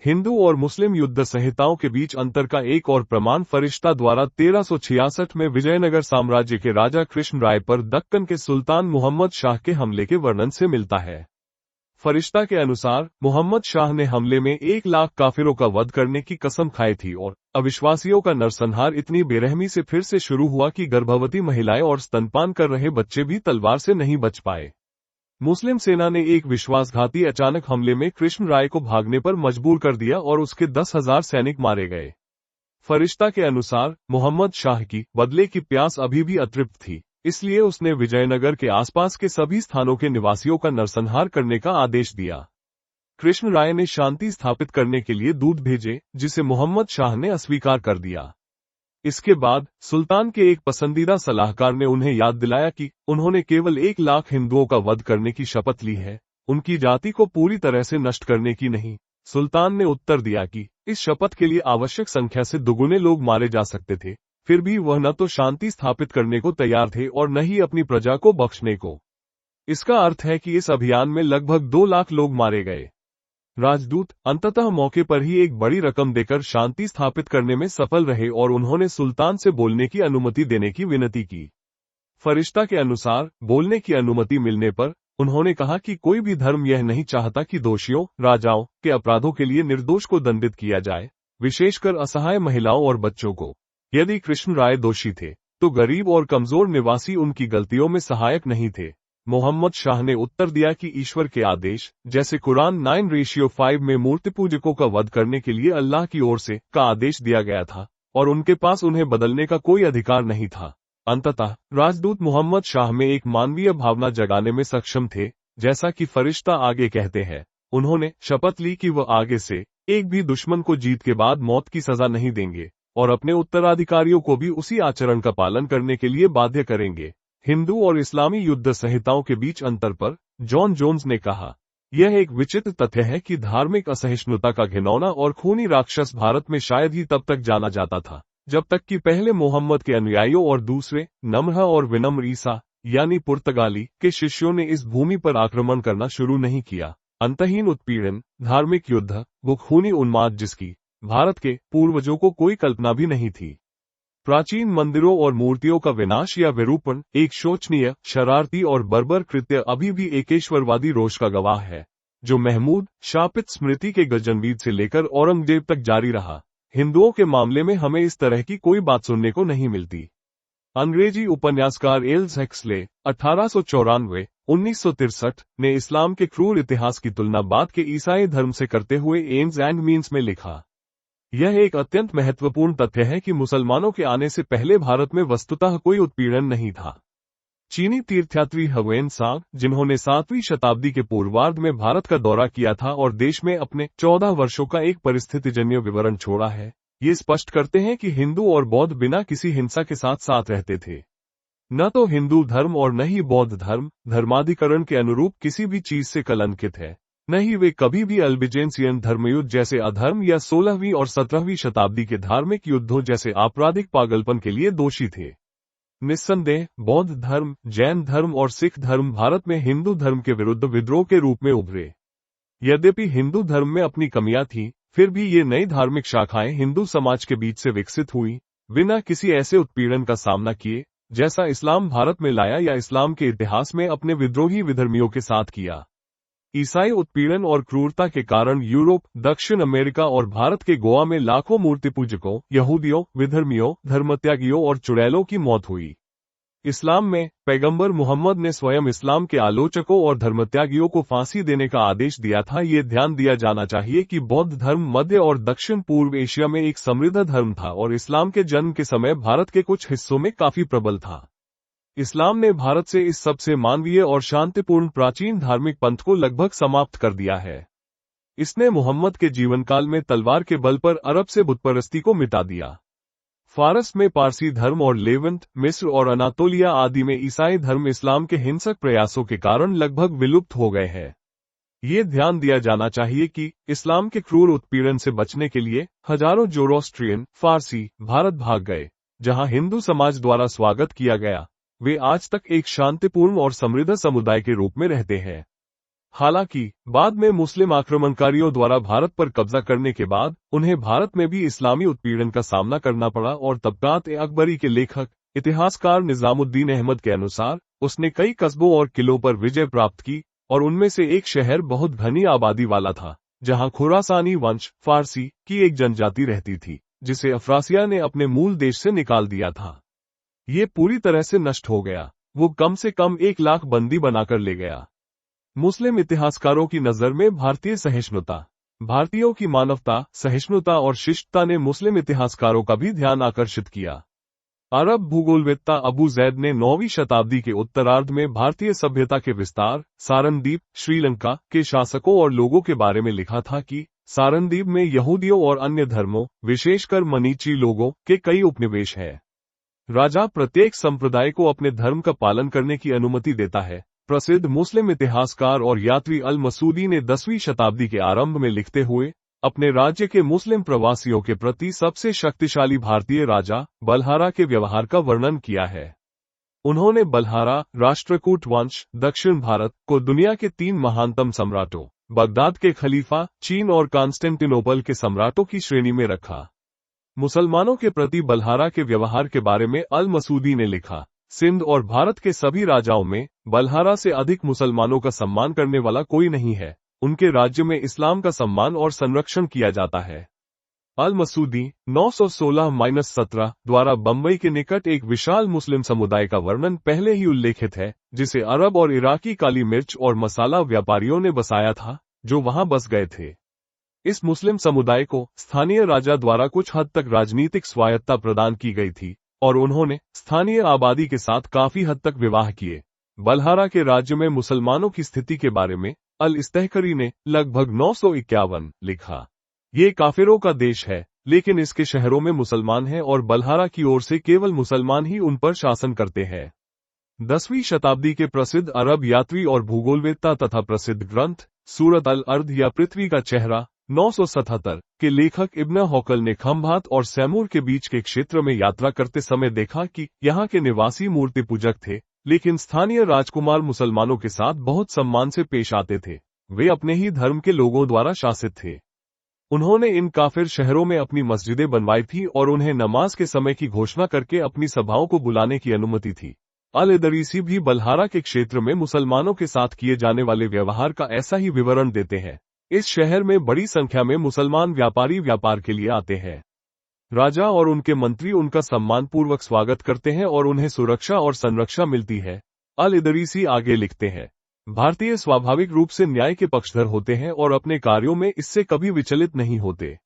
हिंदू और मुस्लिम युद्ध संहिताओं के बीच अंतर का एक और प्रमाण फरिश्ता द्वारा 1366 में विजयनगर साम्राज्य के राजा कृष्ण राय पर दक्कन के सुल्तान मोहम्मद शाह के हमले के वर्णन से मिलता है। फरिश्ता के अनुसार मोहम्मद शाह ने हमले में 1 लाख काफिरों का वध करने की कसम खाई थी और अविश्वासियों का नरसंहार इतनी बेरहमी से फिर से शुरू हुआ कि गर्भवती महिलाएं और स्तनपान कर रहे बच्चे भी तलवार से नहीं बच पाए। मुस्लिम सेना ने एक विश्वासघाती अचानक हमले में कृष्ण राय को भागने पर मजबूर कर दिया और उसके 10,000 सैनिक मारे गए। फरिश्ता के अनुसार मोहम्मद शाह की बदले की प्यास अभी भी अतृप्त थी, इसलिए उसने विजयनगर के आसपास के सभी स्थानों के निवासियों का नरसंहार करने का आदेश दिया। कृष्ण राय ने शांति स्थापित करने के लिए दूत भेजे, जिसे मोहम्मद शाह ने अस्वीकार कर दिया। इसके बाद सुल्तान के एक पसंदीदा सलाहकार ने उन्हें याद दिलाया कि उन्होंने केवल 1 लाख हिंदुओं का वध करने की शपथ ली है, उनकी जाति को पूरी तरह से नष्ट करने की नहीं। सुल्तान ने उत्तर दिया कि इस शपथ के लिए आवश्यक संख्या से दुगुने लोग मारे जा सकते थे, फिर भी वह न तो शांति स्थापित करने को तैयार थे और न ही अपनी प्रजा को बख्शने को। इसका अर्थ है कि इस अभियान में लगभग 2 लाख लोग मारे गए। राजदूत अंततः मौके पर ही एक बड़ी रकम देकर शांति स्थापित करने में सफल रहे और उन्होंने सुल्तान से बोलने की अनुमति देने की विनती की। फरिश्ता के अनुसार बोलने की अनुमति मिलने पर उन्होंने कहा कि कोई भी धर्म यह नहीं चाहता कि दोषियों, राजाओं के अपराधों के लिए निर्दोष को दंडित किया जाए, विशेषकर असहाय महिलाओं और बच्चों को। यदि कृष्ण राय दोषी थे, तो गरीब और कमजोर निवासी उनकी गलतियों में सहायक नहीं थे। मोहम्मद शाह ने उत्तर दिया कि ईश्वर के आदेश, जैसे कुरान 9:5 में मूर्ति पूजकों का वध करने के लिए अल्लाह की ओर से का आदेश दिया गया था और उनके पास उन्हें बदलने का कोई अधिकार नहीं था। अंततः राजदूत मोहम्मद शाह में एक मानवीय भावना जगाने में सक्षम थे। जैसा कि फरिश्ता आगे कहते हैं, उन्होंने शपथ ली कि वह आगे से एक भी दुश्मन को जीत के बाद मौत की सजा नहीं देंगे और अपने उत्तराधिकारियों को भी उसी आचरण का पालन करने के लिए बाध्य करेंगे। हिंदू और इस्लामी युद्ध संहिताओं के बीच अंतर पर जॉन जोन्स ने कहा, यह एक विचित्र तथ्य है कि धार्मिक असहिष्णुता का घिनौना और खूनी राक्षस भारत में शायद ही तब तक जाना जाता था जब तक कि पहले मोहम्मद के अनुयायियों और दूसरे नम्र और विनम्र ईसा यानी पुर्तगाली के शिष्यों ने इस भूमि पर आक्रमण करना शुरू नहीं किया। अंतहीन उत्पीड़न, धार्मिक युद्ध, वो खूनी उन्माद जिसकी भारत के पूर्वजों को कोई कल्पना भी नहीं थी। प्राचीन मंदिरों और मूर्तियों का विनाश या विरूपण एक शोचनीय, शरारती और बर्बर कृत्य अभी भी एकेश्वरवादी रोष का गवाह है, जो महमूद शापित स्मृति के गजनवीद से लेकर औरंगजेब तक जारी रहा। हिंदुओं के मामले में हमें इस तरह की कोई बात सुनने को नहीं मिलती। अंग्रेजी उपन्यासकार एल्स हेक्सले 1894-1963 ने इस्लाम के क्रूर इतिहास की तुलना बाद के ईसाई धर्म से करते हुए एंड्स एंड मीन्स में लिखा। यह एक अत्यंत महत्वपूर्ण तथ्य है कि मुसलमानों के आने से पहले भारत में वस्तुतः कोई उत्पीड़न नहीं था। चीनी तीर्थयात्री ह्वेन सांग, जिन्होंने 7वीं शताब्दी के पूर्वार्ध में भारत का दौरा किया था और देश में अपने 14 वर्षों का एक परिस्थितिजन्य विवरण छोड़ा है, ये स्पष्ट करते हैं कि हिंदू और बौद्ध बिना किसी हिंसा के साथ साथ रहते थे। न तो हिंदू धर्म और न ही बौद्ध धर्म धर्माधिकरण के अनुरूप किसी भी चीज से कलंकित है, न ही वे कभी भी अल्बिजेंसियन धर्मयुद्ध जैसे अधर्म या 16वीं और 17वीं शताब्दी के धार्मिक युद्धों जैसे आपराधिक पागलपन के लिए दोषी थे। निस्संदेह बौद्ध धर्म, जैन धर्म और सिख धर्म भारत में हिंदू धर्म के विरुद्ध विद्रोह के रूप में उभरे। यद्यपि हिंदू धर्म में अपनी कमियां थीं, फिर भी ये नई धार्मिक शाखाएं हिंदू समाज के बीच से विकसित हुई, बिना किसी ऐसे उत्पीड़न का सामना किए जैसा इस्लाम भारत में लाया या इस्लाम के इतिहास में अपने विद्रोही विधर्मियों के साथ किया। ईसाई उत्पीड़न और क्रूरता के कारण यूरोप, दक्षिण अमेरिका और भारत के गोवा में लाखों मूर्ति पूजकों, यहूदियों, विधर्मियों, धर्मत्यागियों और चुड़ैलों की मौत हुई। इस्लाम में पैगंबर मुहम्मद ने स्वयं इस्लाम के आलोचकों और धर्मत्यागियों को फांसी देने का आदेश दिया था। ये ध्यान दिया जाना चाहिए कि बौद्ध धर्म मध्य और दक्षिण पूर्व एशिया में एक समृद्ध धर्म था और इस्लाम के जन्म के समय भारत के कुछ हिस्सों में काफी प्रबल था। इस्लाम ने भारत से इस सबसे मानवीय और शांतिपूर्ण प्राचीन धार्मिक पंथ को लगभग समाप्त कर दिया है। इसने मुहम्मद के जीवनकाल में तलवार के बल पर अरब से बुतपरस्ती को मिटा दिया। फारस में पारसी धर्म और लेवंट, मिस्र और अनातोलिया आदि में ईसाई धर्म इस्लाम के हिंसक प्रयासों के कारण लगभग विलुप्त हो गए हैं। ये ध्यान दिया जाना चाहिए कि इस्लाम के क्रूर उत्पीड़न से बचने के लिए हजारों जोरोस्ट्रियन फारसी भारत भाग गए, जहां हिंदू समाज द्वारा स्वागत किया गया। वे आज तक एक शांतिपूर्ण और समृद्ध समुदाय के रूप में रहते हैं। हालांकि बाद में मुस्लिम आक्रमणकारियों द्वारा भारत पर कब्जा करने के बाद उन्हें भारत में भी इस्लामी उत्पीड़न का सामना करना पड़ा और तबकात-ए-अकबरी के लेखक इतिहासकार निजामुद्दीन अहमद के अनुसार उसने कई कस्बों और किलों पर विजय प्राप्त की और उनमें से एक शहर बहुत घनी आबादी वाला था, जहां खुरासानी वंश फारसी की एक जनजाति रहती थी, जिसे अफरासिया ने अपने मूल देश से निकाल दिया था। ये पूरी तरह से नष्ट हो गया। वो कम से कम 1 लाख बंदी बनाकर ले गया। मुस्लिम इतिहासकारों की नजर में भारतीय सहिष्णुता, भारतीयों की मानवता, सहिष्णुता और शिष्टता ने मुस्लिम इतिहासकारों का भी ध्यान आकर्षित किया। अरब भूगोलवेत्ता अबू जैद ने 9वीं शताब्दी के उत्तरार्ध में भारतीय सभ्यता के विस्तार, सारनदीप, श्रीलंका के शासकों और लोगों के बारे में लिखा था कि सारनदीप में यहूदियों और अन्य धर्मों, विशेषकर मनीची लोगों के कई उपनिवेश हैं। राजा प्रत्येक संप्रदाय को अपने धर्म का पालन करने की अनुमति देता है, प्रसिद्ध मुस्लिम इतिहासकार और यात्री अल मसूदी ने 10वीं शताब्दी के आरंभ में लिखते हुए अपने राज्य के मुस्लिम प्रवासियों के प्रति सबसे शक्तिशाली भारतीय राजा बलहारा के व्यवहार का वर्णन किया है। उन्होंने बलहारा, राष्ट्रकूट वंश, दक्षिण भारत को दुनिया के 3 महानतम सम्राटों, बगदाद के खलीफा, चीन और कॉन्स्टेंटिनोपल के सम्राटों की श्रेणी में रखा। मुसलमानों के प्रति बलहारा के व्यवहार के बारे में अल मसूदी ने लिखा, सिंध और भारत के सभी राजाओं में बलहारा से अधिक मुसलमानों का सम्मान करने वाला कोई नहीं है। उनके राज्य में इस्लाम का सम्मान और संरक्षण किया जाता है। अल मसूदी 916-17 द्वारा बंबई के निकट एक विशाल मुस्लिम समुदाय का वर्णन पहले ही उल्लेखित है, जिसे अरब और इराकी काली मिर्च और मसाला व्यापारियों ने बसाया था, जो वहां बस गए थे। इस मुस्लिम समुदाय को स्थानीय राजा द्वारा कुछ हद तक राजनीतिक स्वायत्तता प्रदान की गई थी और उन्होंने स्थानीय आबादी के साथ काफी हद तक विवाह किए। बलहारा के राज्य में मुसलमानों की स्थिति के बारे में अल इस्तेहकरी ने लगभग 951 लिखा, ये काफिरों का देश है, लेकिन इसके शहरों में मुसलमान हैं और बलहारा की ओर से केवल मुसलमान ही उन पर शासन करते हैं। 10वीं शताब्दी के प्रसिद्ध अरब यात्री और भूगोलवेत्ता तथा प्रसिद्ध ग्रंथ सूरत अल अर्द या पृथ्वी का चेहरा 977 के लेखक इब्न हौकल ने खंभात और सैमूर के बीच के क्षेत्र में यात्रा करते समय देखा कि यहाँ के निवासी मूर्ति पूजक थे, लेकिन स्थानीय राजकुमार मुसलमानों के साथ बहुत सम्मान से पेश आते थे। वे अपने ही धर्म के लोगों द्वारा शासित थे। उन्होंने इन काफिर शहरों में अपनी मस्जिदें बनवाई थी और उन्हें नमाज के समय की घोषणा करके अपनी सभाओं को बुलाने की अनुमति थी। अल इदरीसी भी बलहारा के क्षेत्र में मुसलमानों के साथ किए जाने वाले व्यवहार का ऐसा ही विवरण देते हैं। इस शहर में बड़ी संख्या में मुसलमान व्यापारी व्यापार के लिए आते हैं। राजा और उनके मंत्री उनका सम्मानपूर्वक स्वागत करते हैं और उन्हें सुरक्षा और संरक्षा मिलती है। अल इदरीसी आगे लिखते हैं, भारतीय स्वाभाविक रूप से न्याय के पक्षधर होते हैं और अपने कार्यों में इससे कभी विचलित नहीं होते।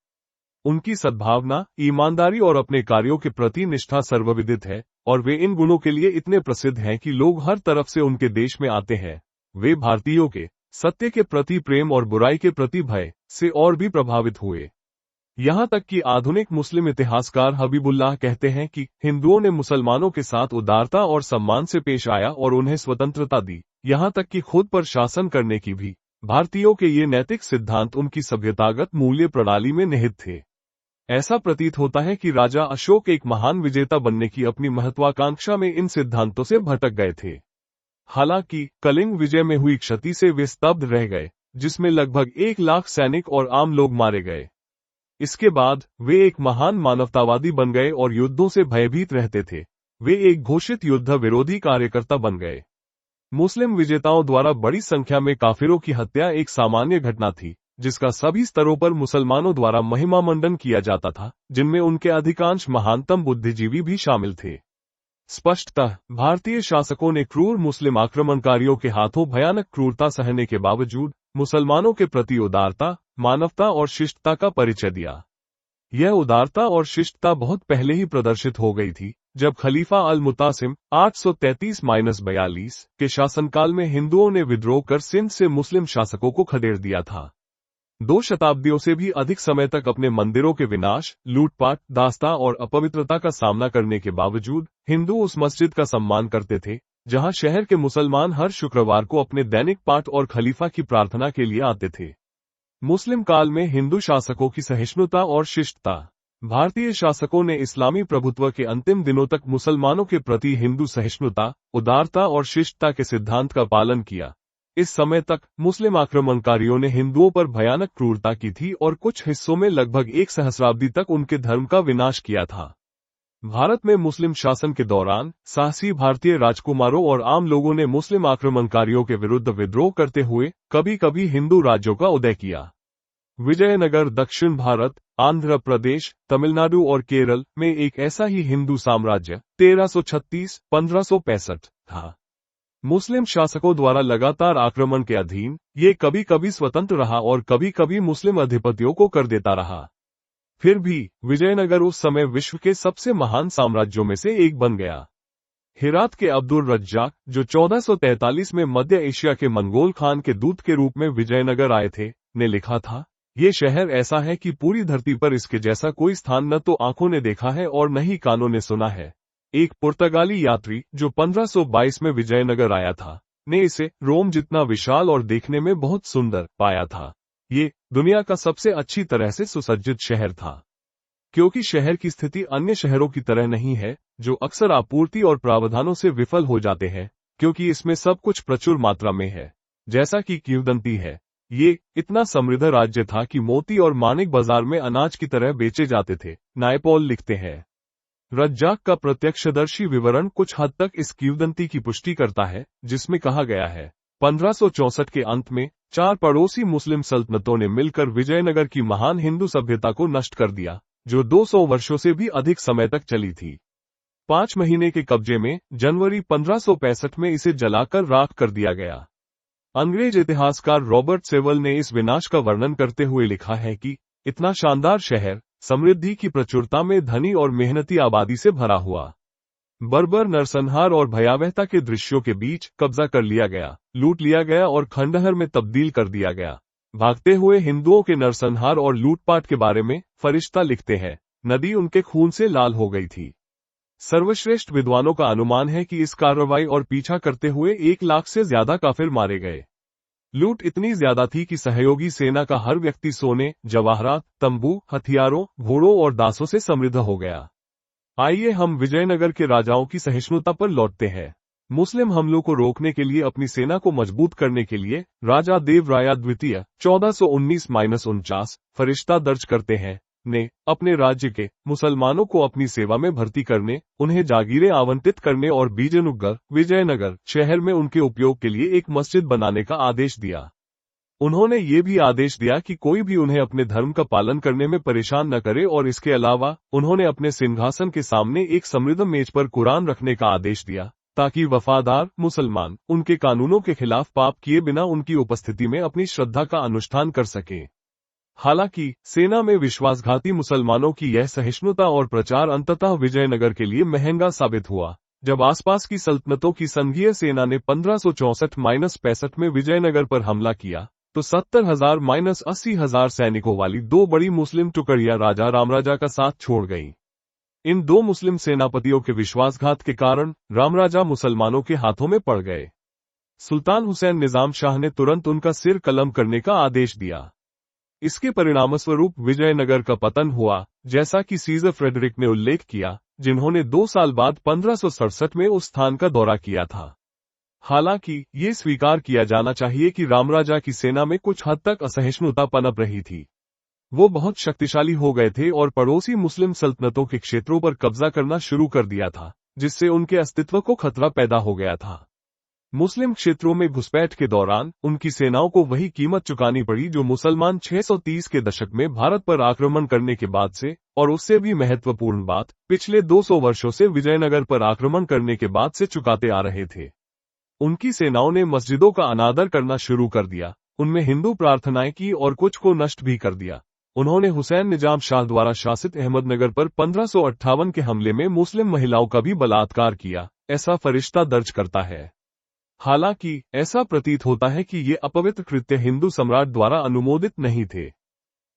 उनकी सद्भावना, ईमानदारी और अपने कार्यों के प्रति निष्ठा सर्वविदित है और वे इन गुणों के लिए इतने प्रसिद्ध हैं कि लोग हर तरफ से उनके देश में आते हैं। वे भारतीयों के सत्य के प्रति प्रेम और बुराई के प्रति भय से और भी प्रभावित हुए। यहाँ तक कि आधुनिक मुस्लिम इतिहासकार हबीबुल्लाह कहते हैं कि हिंदुओं ने मुसलमानों के साथ उदारता और सम्मान से पेश आया और उन्हें स्वतंत्रता दी, यहाँ तक कि खुद पर शासन करने की भी। भारतीयों के ये नैतिक सिद्धांत उनकी सभ्यतागत मूल्य प्रणाली में निहित थे। ऐसा प्रतीत होता है कि राजा अशोक एक महान विजेता बनने की अपनी महत्वाकांक्षा में इन सिद्धांतों से भटक गए थे। हालांकि कलिंग विजय में हुई क्षति से वे स्तब्ध रह गए, जिसमें लगभग 1 लाख सैनिक और आम लोग मारे गए। इसके बाद वे एक महान मानवतावादी बन गए और युद्धों से भयभीत रहते थे। वे एक घोषित युद्ध विरोधी कार्यकर्ता बन गए। मुस्लिम विजेताओं द्वारा बड़ी संख्या में काफिरों की हत्या एक सामान्य घटना थी, जिसका सभी स्तरों पर मुसलमानों द्वारा महिमामंडन किया जाता था, जिनमें उनके अधिकांश महानतम बुद्धिजीवी भी शामिल थे। स्पष्टतः भारतीय शासकों ने क्रूर मुस्लिम आक्रमणकारियों के हाथों भयानक क्रूरता सहने के बावजूद मुसलमानों के प्रति उदारता, मानवता और शिष्टता का परिचय दिया। यह उदारता और शिष्टता बहुत पहले ही प्रदर्शित हो गई थी, जब खलीफा अल मुतासिम 833-42 के शासनकाल में हिंदुओं ने विद्रोह कर सिंध से मुस्लिम शासकों को खदेड़ दिया था। 2 शताब्दियों से भी अधिक समय तक अपने मंदिरों के विनाश, लूटपाट, दास्ता और अपवित्रता का सामना करने के बावजूद हिंदू उस मस्जिद का सम्मान करते थे, जहां शहर के मुसलमान हर शुक्रवार को अपने दैनिक पाठ और खलीफा की प्रार्थना के लिए आते थे। मुस्लिम काल में हिंदू शासकों की सहिष्णुता और शिष्टता। भारतीय शासकों ने इस्लामी प्रभुत्व के अंतिम दिनों तक मुसलमानों के प्रति हिंदू सहिष्णुता, उदारता और शिष्टता के सिद्धांत का पालन किया। इस समय तक मुस्लिम आक्रमणकारियों ने हिंदुओं पर भयानक क्रूरता की थी और कुछ हिस्सों में लगभग 1 सहस्राब्दी तक उनके धर्म का विनाश किया था। भारत में मुस्लिम शासन के दौरान साहसी भारतीय राजकुमारों और आम लोगों ने मुस्लिम आक्रमणकारियों के विरुद्ध विद्रोह करते हुए कभी कभी हिंदू राज्यों का उदय किया। विजयनगर दक्षिण भारत, आंध्र प्रदेश, तमिलनाडु और केरल में एक ऐसा ही हिंदू साम्राज्य 1336-1565 था। मुस्लिम शासकों द्वारा लगातार आक्रमण के अधीन ये कभी कभी स्वतंत्र रहा और कभी कभी मुस्लिम अधिपतियों को कर देता रहा। फिर भी विजयनगर उस समय विश्व के सबसे महान साम्राज्यों में से एक बन गया। हेरात के अब्दुल रज्जाक, जो 1443 में मध्य एशिया के मंगोल खान के दूत के रूप में विजयनगर आए थे, ने लिखा था, ये शहर ऐसा है कि पूरी धरती पर इसके जैसा कोई स्थान न तो आंखों ने देखा है और न ही कानों ने सुना है। एक पुर्तगाली यात्री जो 1522 में विजयनगर आया था, ने इसे रोम जितना विशाल और देखने में बहुत सुंदर पाया था। ये दुनिया का सबसे अच्छी तरह से सुसज्जित शहर था। क्योंकि शहर की स्थिति अन्य शहरों की तरह नहीं है, जो अक्सर आपूर्ति और प्रावधानों से विफल हो जाते हैं, क्योंकि इसमें सब कुछ प्रचुर मात्रा में है, जैसा कि किंवदंती है। ये इतना समृद्ध राज्य था कि मोती और माणिक बाजार में अनाज की तरह बेचे जाते थे। नायपॉल लिखते हैं, रज्जाक का प्रत्यक्षदर्शी विवरण कुछ हद तक इस किंवदंती की पुष्टि करता है, जिसमें कहा गया है 1564 के अंत में 4 पड़ोसी मुस्लिम सल्तनतों ने मिलकर विजयनगर की महान हिंदू सभ्यता को नष्ट कर दिया, जो 200 वर्षों से भी अधिक समय तक चली थी। 5 महीने के कब्जे में जनवरी 1565 में इसे जलाकर राख कर दिया गया। अंग्रेज इतिहासकार रॉबर्ट सेवल ने इस विनाश का वर्णन करते हुए लिखा है कि इतना शानदार शहर समृद्धि की प्रचुरता में धनी और मेहनती आबादी से भरा हुआ, बर्बर नरसंहार और भयावहता के दृश्यों के बीच कब्जा कर लिया गया, लूट लिया गया और खंडहर में तब्दील कर दिया गया। भागते हुए हिंदुओं के नरसंहार और लूटपाट के बारे में फरिश्ता लिखते हैं, नदी उनके खून से लाल हो गई थी। सर्वश्रेष्ठ विद्वानों का अनुमान है कि इस कार्रवाई और पीछा करते हुए 1 लाख से ज्यादा काफिर मारे गए। लूट इतनी ज्यादा थी कि सहयोगी सेना का हर व्यक्ति सोने, जवाहरात, तंबू, हथियारों, घोड़ों और दासों से समृद्ध हो गया। आइए हम विजयनगर के राजाओं की सहिष्णुता पर लौटते हैं। मुस्लिम हमलों को रोकने के लिए अपनी सेना को मजबूत करने के लिए राजा देवराया द्वितीय 1419-49 फरिश्ता दर्ज करते हैं ने अपने राज्य के मुसलमानों को अपनी सेवा में भर्ती करने, उन्हें जागीरें आवंटित करने और बीजनगर विजयनगर शहर में उनके उपयोग के लिए एक मस्जिद बनाने का आदेश दिया। उन्होंने ये भी आदेश दिया कि कोई भी उन्हें अपने धर्म का पालन करने में परेशान न करे और इसके अलावा उन्होंने अपने सिंहासन के सामने एक समृद्ध मेज पर कुरान रखने का आदेश दिया, ताकि वफादार मुसलमान उनके कानूनों के खिलाफ पाप किए बिना उनकी उपस्थिति में अपनी श्रद्धा का अनुष्ठान कर सकें। हालांकि सेना में विश्वासघाती मुसलमानों की यह सहिष्णुता और प्रचार अंततः विजयनगर के लिए महंगा साबित हुआ। जब आसपास की सल्तनतों की संघीय सेना ने 1564-65 में विजयनगर पर हमला किया, तो 70,000-80,000 सैनिकों वाली 2 बड़ी मुस्लिम टुकड़ियां राजा रामराजा का साथ छोड़ गईं। इन 2 मुस्लिम सेनापतियों के विश्वासघात के कारण रामराजा मुसलमानों के हाथों में पड़ गए। सुल्तान हुसैन निजाम शाह ने तुरंत उनका सिर कलम करने का आदेश दिया। इसके परिणामस्वरूप विजयनगर का पतन हुआ, जैसा कि सीजर फ्रेडरिक ने उल्लेख किया, जिन्होंने 2 साल बाद 1567 में उस स्थान का दौरा किया था। हालांकि ये स्वीकार किया जाना चाहिए कि रामराजा की सेना में कुछ हद तक असहिष्णुता पनप रही थी। वो बहुत शक्तिशाली हो गए थे और पड़ोसी मुस्लिम सल्तनतों के क्षेत्रों पर कब्जा करना शुरू कर दिया था, जिससे उनके अस्तित्व को खतरा पैदा हो गया था। मुस्लिम क्षेत्रों में घुसपैठ के दौरान उनकी सेनाओं को वही कीमत चुकानी पड़ी जो मुसलमान 630 के दशक में भारत पर आक्रमण करने के बाद से, और उससे भी महत्वपूर्ण बात, पिछले 200 वर्षों से विजयनगर पर आक्रमण करने के बाद से चुकाते आ रहे थे। उनकी सेनाओं ने मस्जिदों का अनादर करना शुरू कर दिया, उनमें हिंदू प्रार्थनाएं की और कुछ को नष्ट भी कर दिया। उन्होंने हुसैन निजाम शाह द्वारा शासित अहमदनगर पर 1558 के हमले में मुस्लिम महिलाओं का भी बलात्कार किया, ऐसा फरिश्ता दर्ज करता है। हालांकि ऐसा प्रतीत होता है कि ये अपवित्र कृत्य हिंदू सम्राट द्वारा अनुमोदित नहीं थे।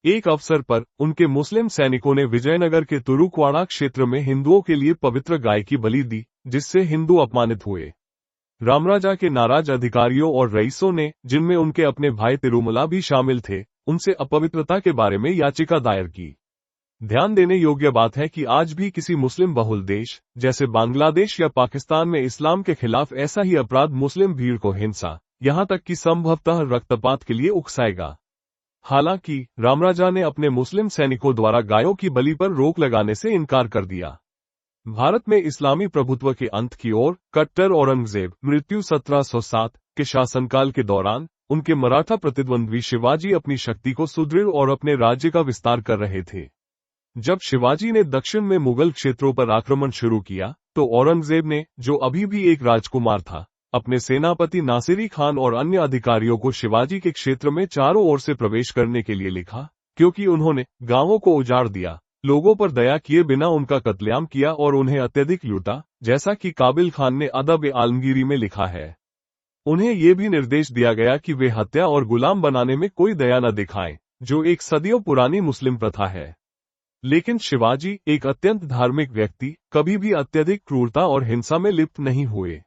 एक अवसर पर उनके मुस्लिम सैनिकों ने विजयनगर के तुरुकवाड़ा क्षेत्र में हिंदुओं के लिए पवित्र गाय की बलि दी, जिससे हिंदू अपमानित हुए। रामराजा के नाराज अधिकारियों और रईसों ने, जिनमें उनके अपने भाई तिरुमला भी शामिल थे, उनसे अपवित्रता के बारे में याचिका दायर की। ध्यान देने योग्य बात है कि आज भी किसी मुस्लिम बहुल देश जैसे बांग्लादेश या पाकिस्तान में इस्लाम के खिलाफ ऐसा ही अपराध मुस्लिम भीड़ को हिंसा, यहां तक कि संभवतः रक्तपात के लिए उकसाएगा। हालांकि रामराजा ने अपने मुस्लिम सैनिकों द्वारा गायों की बलि पर रोक लगाने से इनकार कर दिया। भारत में इस्लामी प्रभुत्व के अंत की ओर कट्टर औरंगजेब मृत्यु 1707 के शासनकाल के दौरान उनके मराठा प्रतिद्वंद्वी शिवाजी अपनी शक्ति को सुदृढ़ और अपने राज्य का विस्तार कर रहे थे। जब शिवाजी ने दक्षिण में मुगल क्षेत्रों पर आक्रमण शुरू किया, तो औरंगजेब ने, जो अभी भी एक राजकुमार था, अपने सेनापति नासिरी खान और अन्य अधिकारियों को शिवाजी के क्षेत्र में चारों ओर से प्रवेश करने के लिए लिखा, क्योंकि उन्होंने गांवों को उजाड़ दिया, लोगों पर दया किए बिना उनका कत्लेआम किया और उन्हें अत्यधिक लूटा, जैसा कि काबिल खान ने अदब आलमगीरी में लिखा है। उन्हें यह भी निर्देश दिया गया कि वे हत्या और गुलाम बनाने में कोई दया न दिखाएं, जो एक सदियों पुरानी मुस्लिम प्रथा है। लेकिन शिवाजी, एक अत्यंत धार्मिक व्यक्ति, कभी भी अत्यधिक क्रूरता और हिंसा में लिप्त नहीं हुए।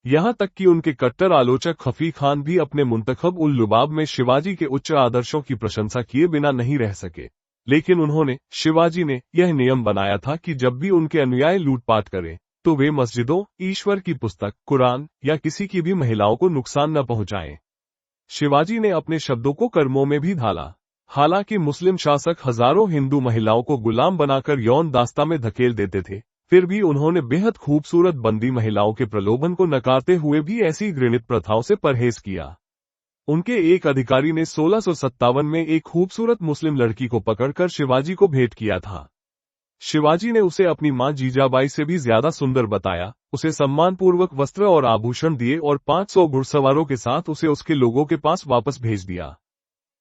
यहाँ तक कि उनके कट्टर आलोचक खफी खान भी अपने मुंतखब उल लुबाब में शिवाजी के उच्च आदर्शों की प्रशंसा किए बिना नहीं रह सके। लेकिन शिवाजी ने यह नियम बनाया था कि जब भी उनके अनुयायी लूटपाट करें तो वे मस्जिदों, ईश्वर की पुस्तक, कुरान या किसी की भी महिलाओं को नुकसान न पहुंचाएं। शिवाजी ने अपने शब्दों को कर्मों में भी ढाला। हालांकि मुस्लिम शासक हजारों हिंदू महिलाओं को गुलाम बनाकर यौन दास्ता में धकेल देते थे, फिर भी उन्होंने बेहद खूबसूरत बंदी महिलाओं के प्रलोभन को नकारते हुए भी ऐसी घृणित प्रथाओं से परहेज किया। उनके एक अधिकारी ने 1657 में एक खूबसूरत मुस्लिम लड़की को पकड़कर शिवाजी को भेंट किया था। शिवाजी ने उसे अपनी मां जीजाबाई से भी ज्यादा सुंदर बताया, उसे सम्मानपूर्वक वस्त्र और आभूषण दिए और 500 घुड़सवारों के साथ उसे उसके लोगों के पास वापस भेज दिया।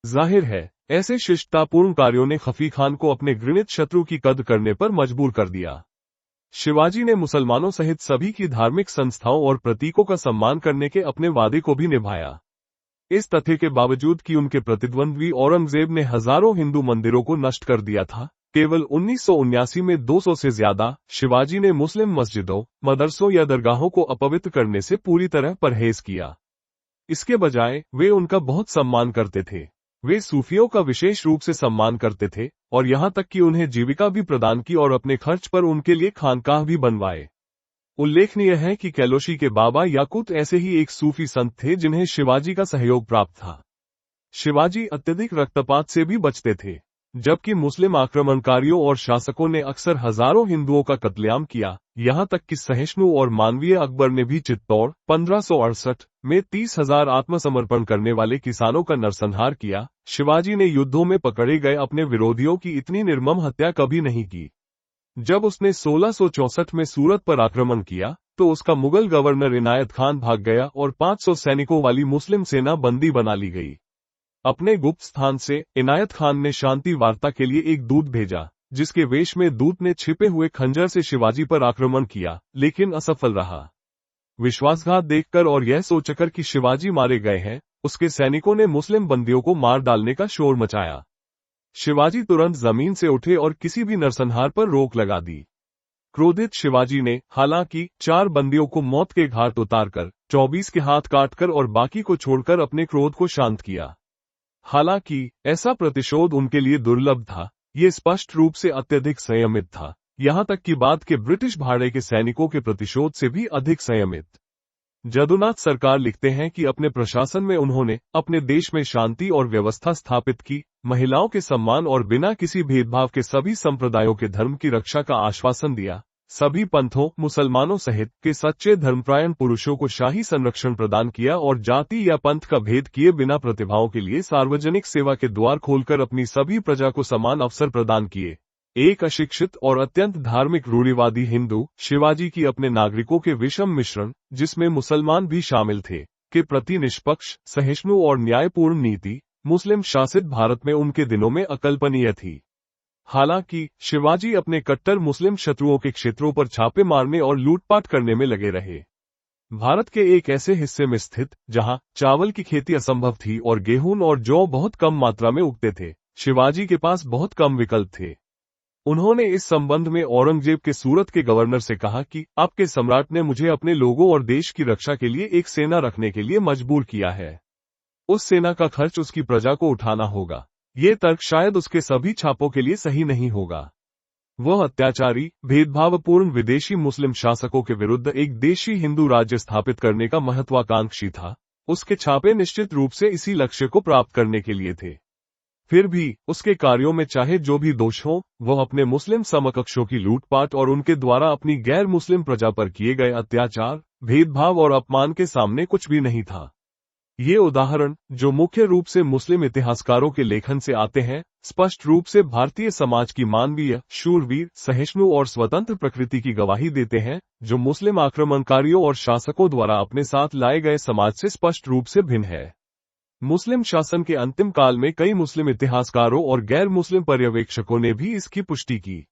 जाहिर है, ऐसे शिष्टतापूर्ण कार्यों ने खफी खान को अपने घृणित शत्रु की कद करने पर मजबूर कर दिया। शिवाजी ने मुसलमानों सहित सभी की धार्मिक संस्थाओं और प्रतीकों का सम्मान करने के अपने वादे को भी निभाया। इस तथ्य के बावजूद कि उनके प्रतिद्वंद्वी औरंगजेब ने हजारों हिंदू मंदिरों को नष्ट कर दिया था, केवल 1979 में 200 से ज्यादा शिवाजी ने मुस्लिम मस्जिदों, मदरसों या दरगाहों को अपवित्र करने से पूरी तरह परहेज किया। इसके बजाय वे उनका बहुत सम्मान करते थे। वे सूफियों का विशेष रूप से सम्मान करते थे और यहाँ तक कि उन्हें जीविका भी प्रदान की और अपने खर्च पर उनके लिए खानकाह भी बनवाए। उल्लेखनीय है कि कैलोशी के बाबा याकूत ऐसे ही एक सूफी संत थे जिन्हें शिवाजी का सहयोग प्राप्त था। शिवाजी अत्यधिक रक्तपात से भी बचते थे, जबकि मुस्लिम आक्रमणकारियों और शासकों ने अक्सर हजारों हिंदुओं का कत्लेआम किया। यहाँ तक कि सहिष्णु और मानवीय अकबर ने भी चित्तौड़ 1568 में 30,000 आत्मसमर्पण करने वाले किसानों का नरसंहार किया। शिवाजी ने युद्धों में पकड़े गए अपने विरोधियों की इतनी निर्मम हत्या कभी नहीं की। जब उसने 1664 में सूरत पर आक्रमण किया तो उसका मुगल गवर्नर इनायत खान भाग गया और 500 सैनिकों वाली मुस्लिम सेना बंदी बना ली गई। अपने गुप्त स्थान से इनायत खान ने शांति वार्ता के लिए एक दूत भेजा, जिसके वेश में दूत ने छिपे हुए खंजर से शिवाजी पर आक्रमण किया, लेकिन असफल रहा। विश्वासघात देखकर और यह सोचकर कि शिवाजी मारे गए हैं, उसके सैनिकों ने मुस्लिम बंदियों को मार डालने का शोर मचाया। शिवाजी तुरंत जमीन से उठे और किसी भी नरसंहार पर रोक लगा दी। क्रोधित शिवाजी ने हालांकि 4 बंदियों को मौत के घाट उतारकर 24 के हाथ काटकर और बाकी को छोड़कर अपने क्रोध को शांत किया। हालांकि ऐसा प्रतिशोध उनके लिए दुर्लभ था, ये स्पष्ट रूप से अत्यधिक संयमित था, यहाँ तक कि बाद के ब्रिटिश भाड़े के सैनिकों के प्रतिशोध से भी अधिक संयमित। जदुनाथ सरकार लिखते हैं कि अपने प्रशासन में उन्होंने अपने देश में शांति और व्यवस्था स्थापित की, महिलाओं के सम्मान और बिना किसी भेदभाव के सभी संप्रदायों के धर्म की रक्षा का आश्वासन दिया, सभी पंथों, मुसलमानों सहित के सच्चे धर्मपरायण पुरुषों को शाही संरक्षण प्रदान किया और जाति या पंथ का भेद किए बिना प्रतिभाओं के लिए सार्वजनिक सेवा के द्वार खोलकर अपनी सभी प्रजा को समान अवसर प्रदान किए। एक अशिक्षित और अत्यंत धार्मिक रूढ़िवादी हिंदू शिवाजी की अपने नागरिकों के विषम मिश्रण, जिसमें मुसलमान भी शामिल थे, के प्रति निष्पक्ष, सहिष्णु और न्यायपूर्ण नीति मुस्लिम शासित भारत में उनके दिनों में अकल्पनीय थी। हालांकि शिवाजी अपने कट्टर मुस्लिम शत्रुओं के क्षेत्रों पर छापे मारने और लूटपाट करने में लगे रहे। भारत के एक ऐसे हिस्से में स्थित जहां चावल की खेती असंभव थी और गेहूं और जौ बहुत कम मात्रा में उगते थे, शिवाजी के पास बहुत कम विकल्प थे। उन्होंने इस संबंध में औरंगजेब के सूरत के गवर्नर से कहा कि आपके सम्राट ने मुझे अपने लोगों और देश की रक्षा के लिए एक सेना रखने के लिए मजबूर किया है। उस सेना का खर्च उसकी प्रजा को उठाना होगा। ये तर्क शायद उसके सभी छापों के लिए सही नहीं होगा। वह अत्याचारी, भेदभावपूर्ण विदेशी मुस्लिम शासकों के विरुद्ध एक देशी हिंदू राज्य स्थापित करने का महत्वाकांक्षी था। उसके छापे निश्चित रूप से इसी लक्ष्य को प्राप्त करने के लिए थे। फिर भी उसके कार्यों में चाहे जो भी दोष हो, वह अपने मुस्लिम समकक्षों की लूटपाट और उनके द्वारा अपनी गैर मुस्लिम प्रजा पर किए गए अत्याचार, भेदभाव और अपमान के सामने कुछ भी नहीं था। ये उदाहरण, जो मुख्य रूप से मुस्लिम इतिहासकारों के लेखन से आते हैं, स्पष्ट रूप से भारतीय समाज की मानवीय, शूरवीर, सहिष्णु और स्वतंत्र प्रकृति की गवाही देते हैं, जो मुस्लिम आक्रमणकारियों और शासकों द्वारा अपने साथ लाए गए समाज से स्पष्ट रूप से भिन्न है। मुस्लिम शासन के अंतिम काल में कई मुस्लिम इतिहासकारों और गैर मुस्लिम पर्यवेक्षकों ने भी इसकी पुष्टि की।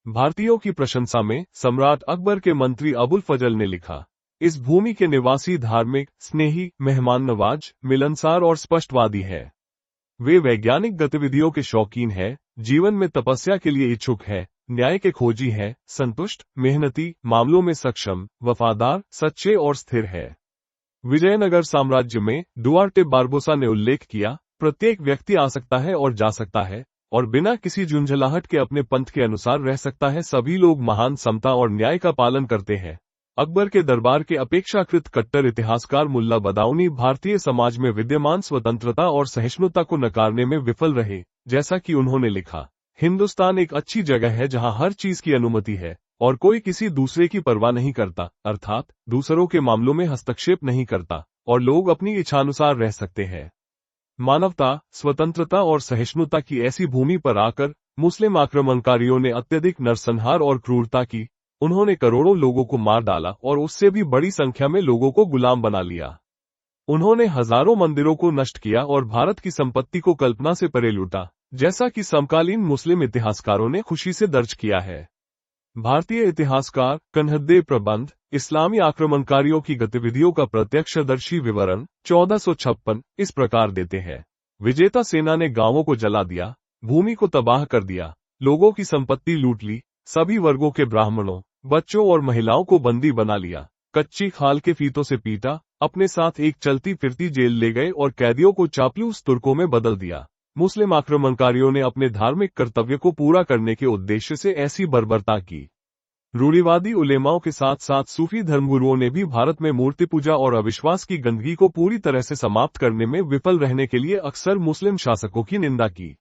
भारतीयों की प्रशंसा में सम्राट अकबर के मंत्री अबुल फजल ने लिखा, इस भूमि के निवासी धार्मिक, स्नेही, मेहमान नवाज, मिलनसार और स्पष्टवादी है। वे वैज्ञानिक गतिविधियों के शौकीन हैं, जीवन में तपस्या के लिए इच्छुक है, न्याय के खोजी हैं, संतुष्ट, मेहनती, मामलों में सक्षम, वफादार, सच्चे और स्थिर है। विजयनगर साम्राज्य में डुआर्टे बारबोसा ने उल्लेख किया, प्रत्येक व्यक्ति आ सकता है और जा सकता है और बिना किसी झुंझलाहट के अपने पंथ के अनुसार रह सकता है। सभी लोग महान समता और न्याय का पालन करते हैं। अकबर के दरबार के अपेक्षाकृत कट्टर इतिहासकार मुल्ला बदाऊनी भारतीय समाज में विद्यमान स्वतंत्रता और सहिष्णुता को नकारने में विफल रहे। जैसा कि उन्होंने लिखा, हिंदुस्तान एक अच्छी जगह है जहां हर चीज की अनुमति है और कोई किसी दूसरे की परवाह नहीं करता, अर्थात दूसरों के मामलों में हस्तक्षेप नहीं करता और लोग अपनी इच्छानुसार रह सकते हैं। मानवता, स्वतंत्रता और सहिष्णुता की ऐसी भूमि पर आकर मुस्लिम आक्रमणकारियों ने अत्यधिक नरसंहार और क्रूरता की। उन्होंने करोड़ों लोगों को मार डाला और उससे भी बड़ी संख्या में लोगों को गुलाम बना लिया। उन्होंने हजारों मंदिरों को नष्ट किया और भारत की संपत्ति को कल्पना से परे लूटा, जैसा कि समकालीन मुस्लिम इतिहासकारों ने खुशी से दर्ज किया है। भारतीय इतिहासकार कन्हदेव प्रबंध इस्लामी आक्रमणकारियों की गतिविधियों का प्रत्यक्षदर्शी विवरण 1456 इस प्रकार देते हैं। विजेता सेना ने गांवों को जला दिया, भूमि को तबाह कर दिया, लोगों की संपत्ति लूट ली, सभी वर्गों के ब्राह्मणों, बच्चों और महिलाओं को बंदी बना लिया, कच्ची खाल के फीतों से पीटा, अपने साथ एक चलती फिरती जेल ले गए और कैदियों को चापलूस तुर्कों में बदल दिया। मुस्लिम आक्रमणकारियों ने अपने धार्मिक कर्तव्य को पूरा करने के उद्देश्य से ऐसी बर्बरता की। रूढ़िवादी उलेमाओं के साथ साथ सूफी धर्मगुरुओं ने भी भारत में मूर्ति पूजा और अविश्वास की गंदगी को पूरी तरह से समाप्त करने में विफल रहने के लिए अक्सर मुस्लिम शासकों की निंदा की।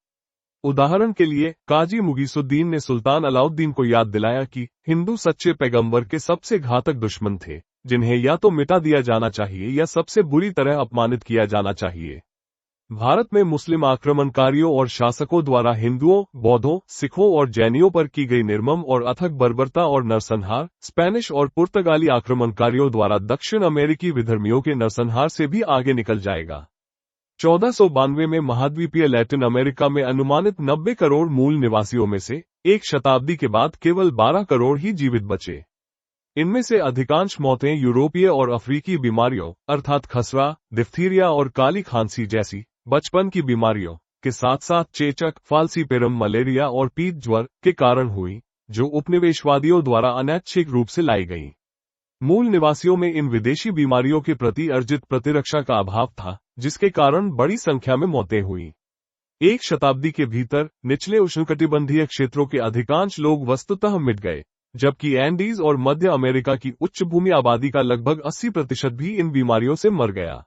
उदाहरण के लिए काजी मुगीसुद्दीन ने सुल्तान अलाउद्दीन को याद दिलाया कि हिंदू सच्चे पैगंबर के सबसे घातक दुश्मन थे, जिन्हें या तो मिटा दिया जाना चाहिए या सबसे बुरी तरह अपमानित किया जाना चाहिए। भारत में मुस्लिम आक्रमणकारियों और शासकों द्वारा हिंदुओं, बौद्धों, सिखों और जैनियों पर की गई निर्मम और अथक बर्बरता और नरसंहार स्पेनिश और पुर्तगाली आक्रमणकारियों द्वारा दक्षिण अमेरिकी विधर्मियों के नरसंहार से भी आगे निकल जाएगा। 1492 में महाद्वीपीय लैटिन अमेरिका में अनुमानित 90 करोड़ मूल निवासियों में से एक शताब्दी के बाद केवल 12 करोड़ ही जीवित बचे। इनमें से अधिकांश मौतें यूरोपीय और अफ्रीकी बीमारियों अर्थात खसरा, डिफ्थीरिया और काली खांसी जैसी बचपन की बीमारियों के साथ साथ चेचक, फाल्सीपेरम, मलेरिया और पीत ज्वर के कारण हुई, जो उपनिवेशवादियों द्वारा अनैच्छिक रूप से लाई गईं। मूल निवासियों में इन विदेशी बीमारियों के प्रति अर्जित प्रतिरक्षा का अभाव था, जिसके कारण बड़ी संख्या में मौतें हुई। एक शताब्दी के भीतर निचले उष्णकटिबंधीय क्षेत्रों के अधिकांश लोग वस्तुतः मिट गए, जबकि एंडीज और मध्य अमेरिका की उच्च भूमि आबादी का लगभग 80% भी इन बीमारियों से मर गया।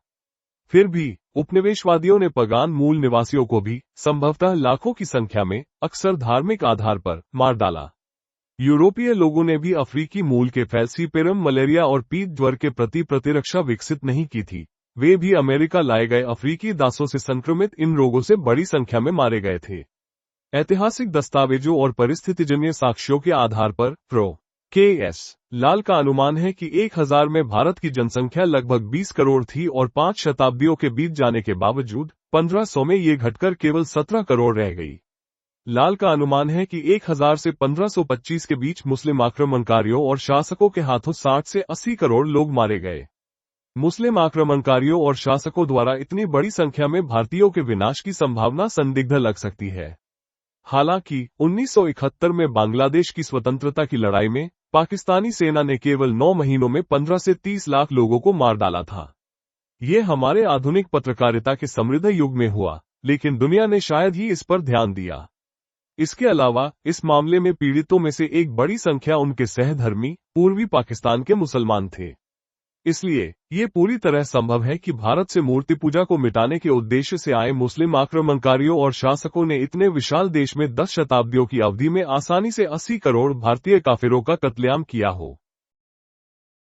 फिर भी उपनिवेशवादियों ने पगान मूल निवासियों को भी संभवतः लाखों की संख्या में अक्सर धार्मिक आधार पर मार डाला। यूरोपीय लोगों ने भी अफ्रीकी मूल के फैल्सीपेरम, मलेरिया और पीत ज्वर के प्रति प्रतिरक्षा विकसित नहीं की थी। वे भी अमेरिका लाए गए अफ्रीकी दासों से संक्रमित इन रोगों से बड़ी संख्या में मारे गए थे। ऐतिहासिक दस्तावेजों और परिस्थितिजन्य साक्ष्यों के आधार पर प्रो के.एस. लाल का अनुमान है कि 1000 में भारत की जनसंख्या लगभग 20 करोड़ थी और 5 शताब्दियों के बीत जाने के बावजूद 1500 में ये घटकर केवल 17 करोड़ रह गई। लाल का अनुमान है कि 1000 से 1525 के बीच मुस्लिम आक्रमणकारियों और शासकों के हाथों 60 से 80 करोड़ लोग मारे गए। मुस्लिम आक्रमणकारियों और शासकों द्वारा इतनी बड़ी संख्या में भारतीयों के विनाश की संभावना संदिग्ध लग सकती है। हालांकि 1971 में बांग्लादेश की स्वतंत्रता की लड़ाई में पाकिस्तानी सेना ने केवल 9 महीनों में 15 से 30 लाख लोगों को मार डाला था। ये हमारे आधुनिक पत्रकारिता के समृद्ध युग में हुआ, लेकिन दुनिया ने शायद ही इस पर ध्यान दिया। इसके अलावा इस मामले में पीड़ितों में से एक बड़ी संख्या उनके सहधर्मी पूर्वी पाकिस्तान के मुसलमान थे। इसलिए ये पूरी तरह संभव है कि भारत से मूर्ति पूजा को मिटाने के उद्देश्य से आए मुस्लिम आक्रमणकारियों और शासकों ने इतने विशाल देश में 10 शताब्दियों की अवधि में आसानी से 80 करोड़ भारतीय काफिरों का कत्लेआम किया हो।